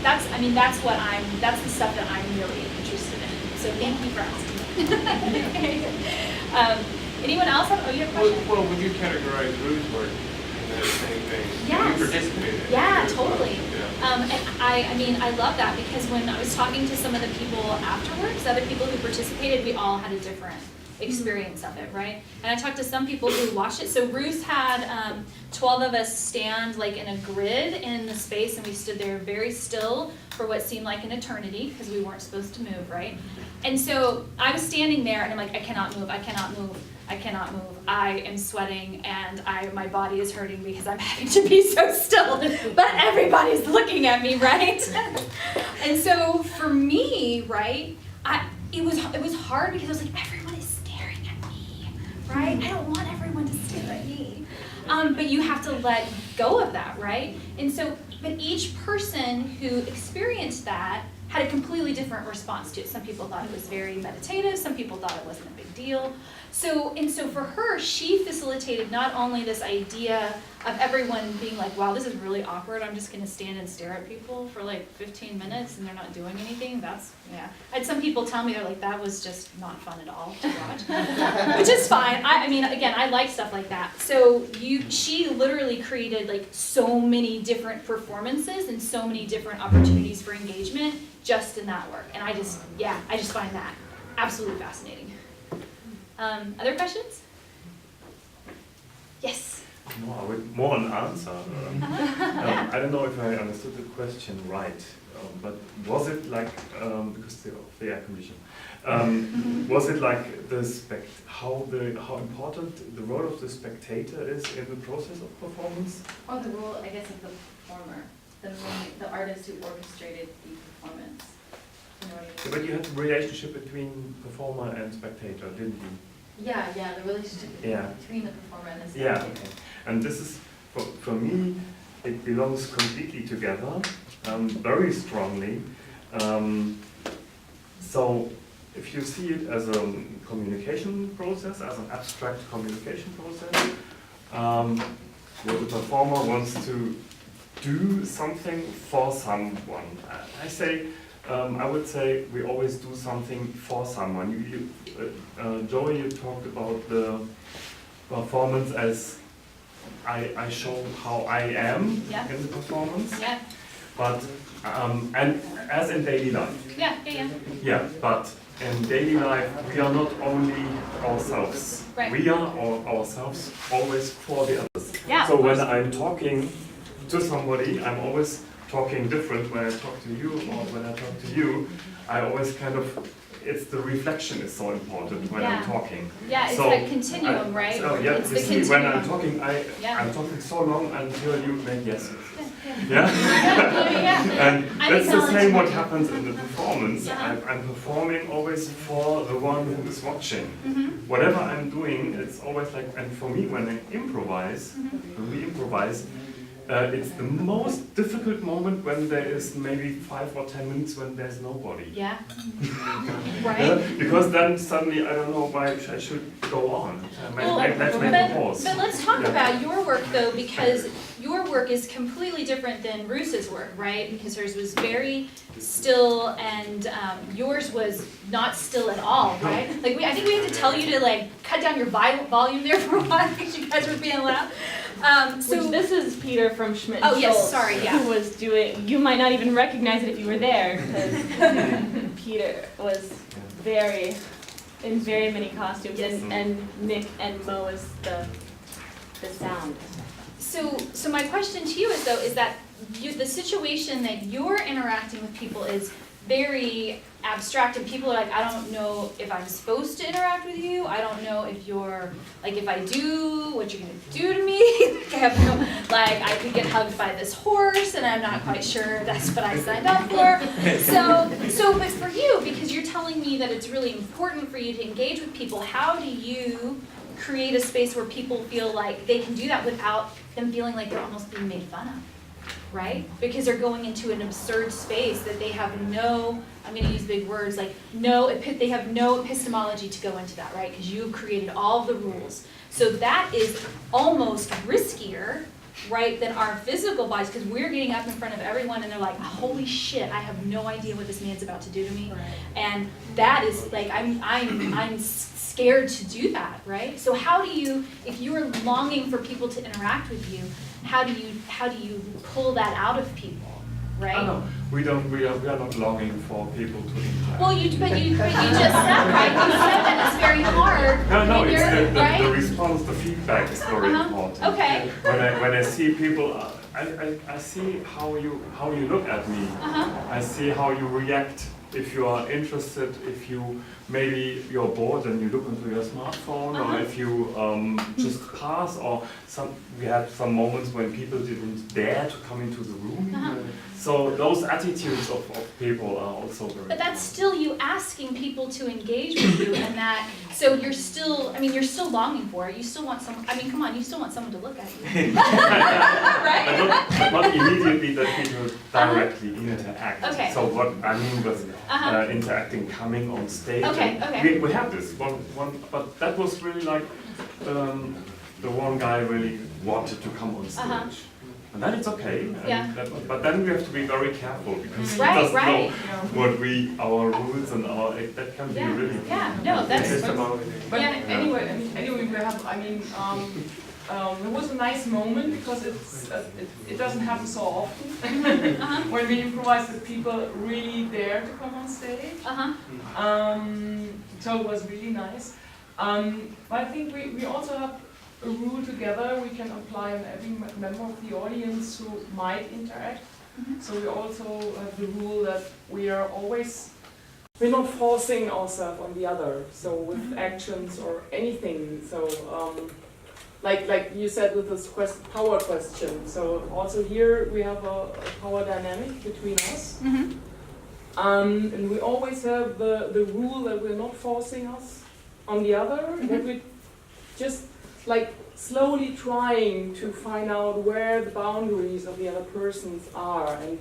that's the stuff that I'm really interested in. So thank you for asking. Anyone else have, you have a question? Well, would you categorize Roos' work in that same vein? Yes. You participated. Yeah, totally. Yeah. And I love that, because when I was talking to some of the people afterwards, other people who participated, we all had a different experience of it, right? And I talked to some people who watched it. So Roos had 12 of us stand like in a grid in the space, and we stood there very still for what seemed like an eternity, because we weren't supposed to move, right? And so I was standing there, and I'm like, I cannot move. I cannot move. I am sweating and my body is hurting because I'm having to be so still. But everybody's looking at me, right? And so for me, right, it was hard because I was like, everyone is staring at me, right? I don't want everyone to stare at me. But you have to let go of that, right? And so, but each person who experienced that had a completely different response to it. Some people thought it was very meditative, some people thought it wasn't a big deal. So for her, she facilitated not only this idea of everyone being like, wow, this is really awkward, I'm just gonna stand and stare at people for like 15 minutes and they're not doing anything, yeah. I had some people tell me, they're like, that was just not fun at all to watch, which is fine. I mean, again, I like stuff like that. So she literally created like so many different performances and so many different opportunities for engagement just in that work. And I just find that absolutely fascinating. Other questions? Yes. No, I would more an answer. Yeah. I don't know if I understood the question right, but was it like, because of the air condition, was it like how important the role of the spectator is in the process of performance? Or the role, I guess, of the performer, the artist who orchestrated the performance. You know what I mean? But you had the relationship between performer and spectator, didn't you? Yeah, the relationship between the performer and the spectator. Yeah, okay. And this is, for me, it belongs completely together, very strongly. So if you see it as a communication process, as an abstract communication process, where the performer wants to do something for someone. I would say we always do something for someone. Joey, you talked about the performance as I show how I am in the performance. Yeah. But and as in daily life. Yeah. Yeah, but in daily life we are not only ourselves. Right. We are ourselves always for the others. Yeah. So when I'm talking to somebody, I'm always talking different when I talk to you or when I talk to you. I always it's the reflection is so important when I'm talking. Yeah, it's so that continuum, right? So yeah, It's you the see, continuum. when I'm talking, I'm talking so long until you make yes. Yeah. And I'm that's the same what acknowledging. happens in the performance. Yeah. I'm performing always for the one who is watching. Mm-hmm. Whatever I'm doing, it's always like, and for me, when I improvise, when we improvise, it's the most difficult moment when there is maybe 5 or 10 minutes when there's nobody. Yeah. Right. Because then suddenly I don't know why I should go on. Let's make a pause. But let's talk about your work though, because your work is completely different than Roos's work, right? Because hers was very still and yours was not still at all, right? Like I think we had to tell you to like cut down your volume there for a while because you guys were being loud. Which this is Peter from Schmidt and Oh, yes, Schultz, sorry, yeah. who was doing, you might not even recognize it if you were there, because Peter was in very many costumes, and Nick and Mo is the sound. So my question to you is though, is that the situation that you're interacting with people is very abstract and people are like, I don't know if I'm supposed to interact with you. I don't know if you're, like if I do, what you're gonna do to me. I have no, like I could get hugged by this horse and I'm not quite sure that's what I signed up for. But for you, because you're telling me that it's really important for you to engage with people, how do you create a space where people feel like they can do that without them feeling like they're almost being made fun of? Right? Because they're going into an absurd space that they have no, I'm going to use big words, like they have no epistemology to go into that, right? Because you've created all of the rules. So that is almost riskier, right, than our physical bodies, because we're getting up in front of everyone and they're like, holy shit, I have no idea what this man's about to do to me. Right. And that is like, I'm scared to do that, right? So how do you, if you're longing for people to interact with you, how do you pull that out of people, right? Oh, no, we are not longing for people to interact. Well, but you just said, right? You said that it's very hard. No, it's the response, the feedback is very important. Okay. When I see people, I see how you look at me. I see how you react. If you are interested, if you maybe you're bored and you look into your smartphone, or if you just pass, or we had some moments when people didn't dare to come into the room. So those attitudes of people are also very But that's still you asking people to engage with you, and that, so you're still, I mean, you're still longing for it. You still want some, I mean, come on, you still want someone to look at you. Right? But not immediately that people directly interact. Okay. So what I mean with interacting, coming on stage. Okay, okay. We had this one, but that was really like the one guy really wanted to come on stage. And then it's okay. And but then we have to be very careful because he doesn't know what our rules and that can be really. Yeah, no, that's. But anyway, we have. I mean, it was a nice moment because it doesn't happen so often when we improvise that people really dare to come on stage. So it was really nice. But I think we also have a rule together we can apply on every member of the audience who might interact. So we also have the rule that we're not forcing ourselves on the other. So with actions or anything. So like you said with this power question. So also here we have a power dynamic between us. And we always have the rule that we're not forcing us on the other, that we just like slowly trying to find out where the boundaries of the other persons are. And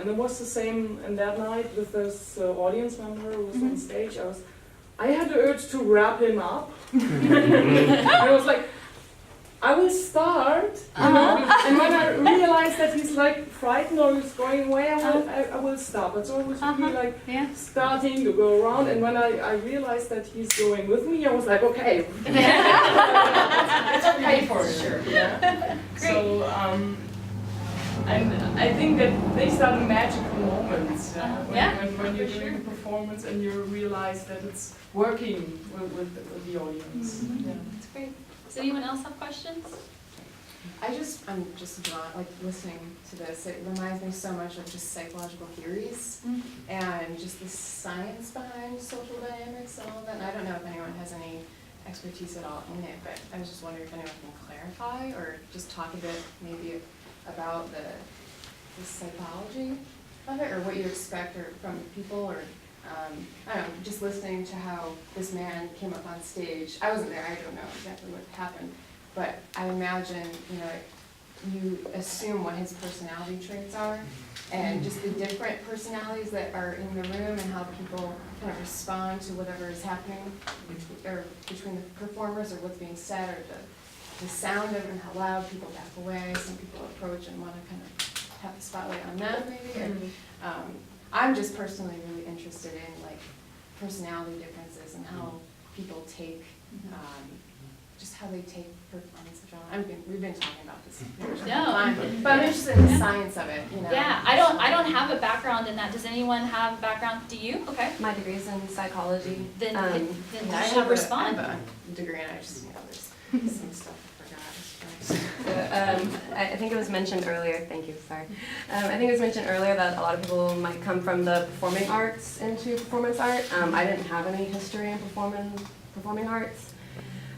it was the same in that night with this audience member who was on stage. I had the urge to wrap him up. I was like, I will start, and when I realized that he's like frightened or he's going away, I will stop. And so I was really like starting to go around, and when I realized that he's going with me, I was like, okay, it's okay for sure. Yeah. So, and I think that these are the magical moments when you're doing a performance and you realize that it's working with the audience. That's great. Does anyone else have questions? I'm just drawn, like listening to this, it reminds me so much of just psychological theories and just the science behind social dynamics and all that. And I don't know if anyone has any expertise at all in it, but I was just wondering if anyone can clarify or just talk a bit maybe about the psychology of it or what you expect from people or I don't know, just listening to how this man came up on stage. I wasn't there, I don't know exactly what happened, but I imagine, you assume what his personality traits are, and just the different personalities that are in the room and how people kind of respond to whatever is happening between the performers or what's being said or the sound of it and how loud people back away. Some people approach and want to kind of have the spotlight on them maybe. And, I'm just personally really interested in like personality differences and how people take, just how they take performance in general. We've been talking about this for a time, but I'm interested in the science of it. Yeah, I don't have a background in that. Does anyone have a background? Do you? Okay. My degree's in psychology. Then you I should have respond. a degree and I just there's some stuff I forgot. I think it was mentioned earlier, thank you, sorry. I think it was mentioned earlier that a lot of people might come from the performing arts into performance art. I didn't have any history in performing arts.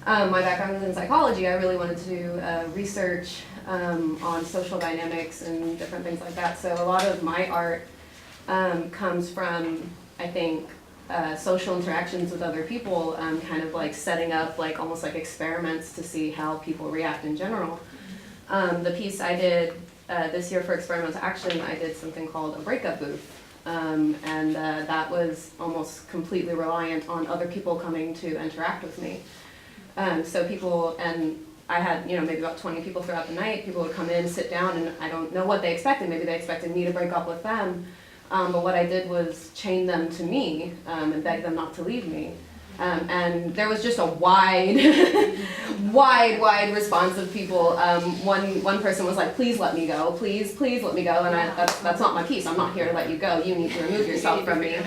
My background was in psychology. I really wanted to research on social dynamics and different things like that. So a lot of my art comes from, I think, social interactions with other people, kind of like setting up like almost like experiments to see how people react in general. The piece I did this year for Experimental Action, I did something called a breakup booth. And that was almost completely reliant on other people coming to interact with me. So people, and I had, maybe about 20 people throughout the night. People would come in, sit down, and I don't know what they expected. Maybe they expected me to break up with them. But what I did was chain them to me and beg them not to leave me. And there was just a wide response of people. One person was like, please let me go, please let me go. And that's not my piece. I'm not here to let you go. You need to remove yourself from me. And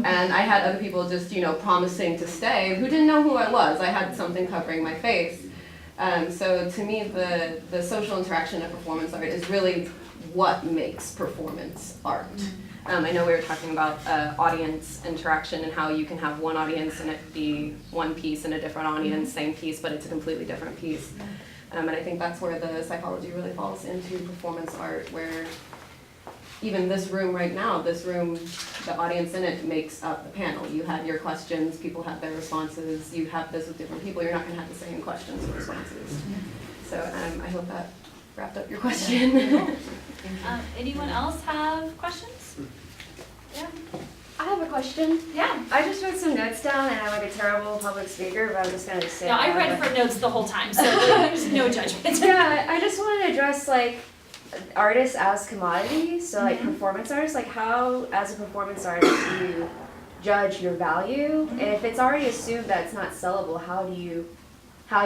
I had other people just, promising to stay who didn't know who I was. I had something covering my face. So to me, the social interaction of performance art is really what makes performance art. I know we were talking about audience interaction and how you can have one audience and it be one piece and a different audience, same piece, but it's a completely different piece. And I think that's where the psychology really falls into performance art, where even this room right now, this room, the audience in it makes up the panel. You had your questions, people had their responses, you have this with different people, you're not gonna have the same questions or responses. So I hope that wrapped up your question. Anyone else have questions? Yeah. I have a question. Yeah. I just wrote some notes down and I'm like a terrible public speaker, but I'm just gonna say. No, I read from notes the whole time, so there's no judgment. Yeah, I just wanted to address like artists as commodities, so like performance artists, like how as a performance artist you judge your value, and if it's already assumed that it's not sellable, how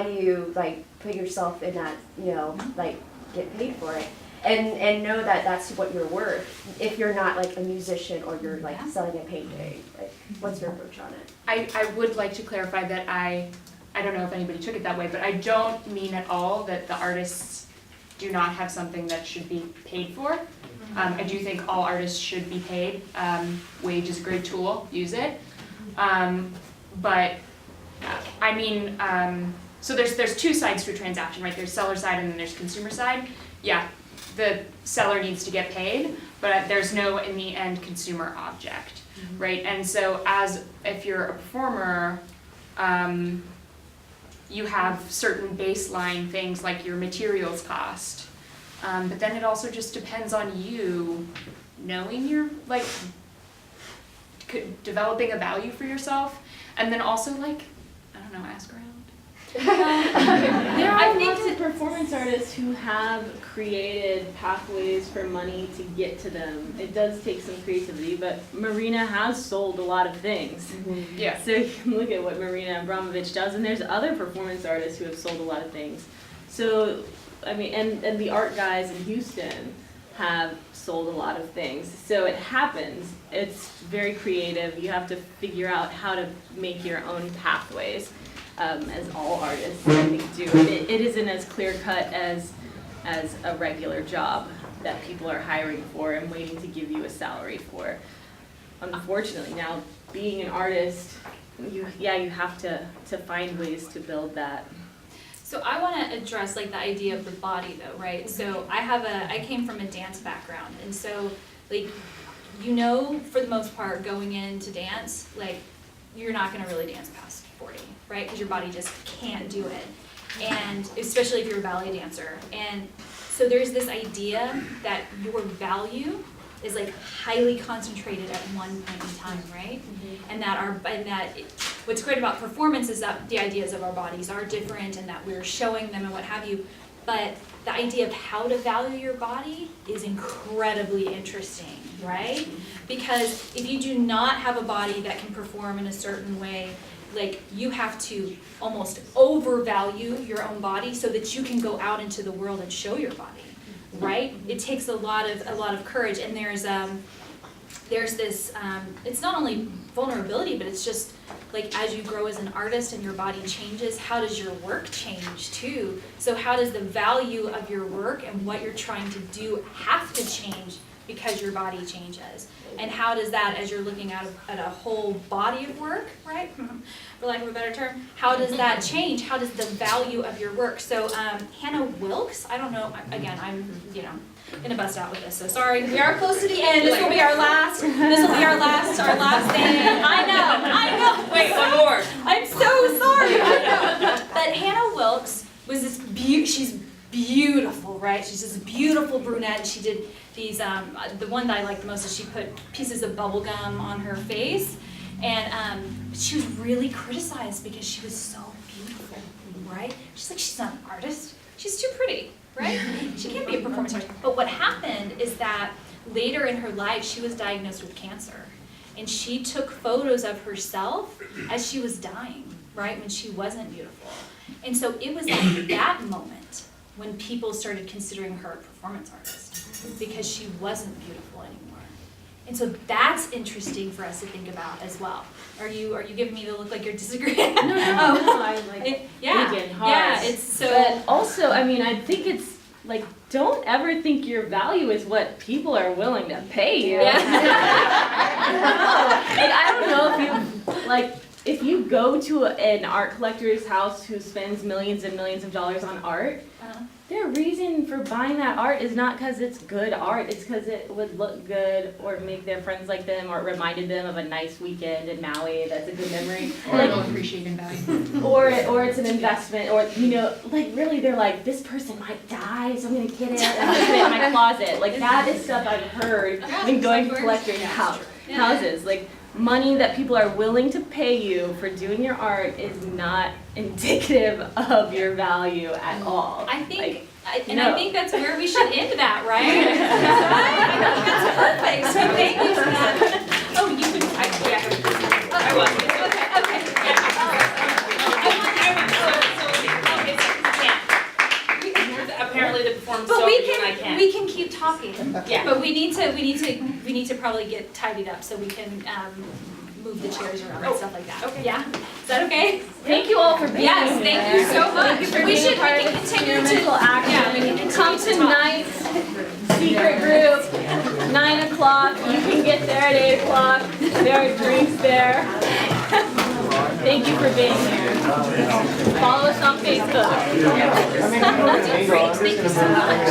do you like put yourself in that, you know, like get paid for it? And know that that's what you're worth if you're not like a musician or you're like selling a painting. Like, what's your approach on it? I would like to clarify that I don't know if anybody took it that way, but I don't mean at all that the artists do not have something that should be paid for. I do think all artists should be paid. Wage is a great tool, use it. But I mean, so there's two sides to a transaction, right? There's seller side and then there's consumer side. Yeah. The seller needs to get paid, but there's no, in the end, consumer object, right? And so if you're a performer, you have certain baseline things like your materials cost, but then it also just depends on you knowing your, like, developing a value for yourself, and then also, like, I don't know, ask around. There are lots of performance artists who have created pathways for money to get to them. It does take some creativity, but Marina has sold a lot of things. Yeah. So you can look at what Marina Abramovich does, and there's other performance artists who have sold a lot of things. So, I mean, and the art guys in Houston have sold a lot of things. So it happens. It's very creative. You have to figure out how to make your own pathways. As all artists, I think, do. It isn't as clear-cut as a regular job that people are hiring for and waiting to give you a salary for. Unfortunately, now, being an artist, you have to find ways to build that. So I want to address like the idea of the body though, right? So I came from a dance background, and so like, you know, for the most part going into dance, like, you're not going to really dance past 40, right? Because your body just can't do it. And especially if you're a ballet dancer. And so there's this idea that your value is like highly concentrated at one point in time, right? And that what's great about performance is that the ideas of our bodies are different and that we're showing them and what have you. But the idea of how to value your body is incredibly interesting, right? Because if you do not have a body that can perform in a certain way, like, you have to almost overvalue your own body so that you can go out into the world and show your body, right? It takes a lot of courage, and there's this it's not only vulnerability, but it's just like, as you grow as an artist and your body changes, how does your work change too? So how does the value of your work and what you're trying to do have to change because your body changes? And how does that, as you're looking at a whole body of work, right, for lack of a better term, how does that change? How does the value of your work? So Hannah Wilkes, I don't know, again, I'm, gonna bust out with this, so sorry. We are close to the end. This will be our last thing. I know. Wait, one more. I'm so sorry. I know. But Hannah Wilkes was this she's beautiful, right? She's this beautiful brunette. She did these, the one that I like the most is she put pieces of bubble gum on her face. And she was really criticized because she was so beautiful, right? She's like, she's not an artist. She's too pretty, right? She can't be a performance artist. But what happened is that later in her life, she was diagnosed with cancer. And she took photos of herself as she was dying, right? When she wasn't beautiful. And so it was at that moment when people started considering her a performance artist, because she wasn't beautiful anymore. And so that's interesting for us to think about as well. Are you giving me the look like you're disagreeing? No, I'm like thinking hard. Yeah, it's so. But also, I mean, I think it's like, don't ever think your value is what people are willing to pay you. Yeah. Like, I don't know if you, like, if you go to an art collector's house who spends millions and millions of dollars on art, their reason for buying that art is not because it's good art, it's because it would look good or make their friends like them or it reminded them of a nice weekend in Maui that's a good memory. Or Like, they'll appreciate in value. or it's an investment, or, you know, like, really, they're like, this person might die, so I'm gonna get it, and put it in my closet. Like, that is stuff I've heard when going to collectors' houses. Like, money that people are willing to pay you for doing your art is not indicative of your value at all. I think, Like, I no. think that's where we should end that, right? I think that's perfect, so thank you for that. Oh, you can, I was. Okay. Apparently the performance But so we good and I can, can't. we can keep talking. Yeah. But we need to probably get tidied up so we can, move the chairs around and stuff like that. Okay. Yeah? Is that okay? Thank you all for being Yes, here. thank you so much. Thank you for We being should, part we of can this continue to, experimental action. yeah, we can Come continue to talk. tonight's secret group, 9 o'clock. You can get there at 8 o'clock. There are drinks there. Thank you for being here. Follow us on Facebook. That's great. Thank you so much.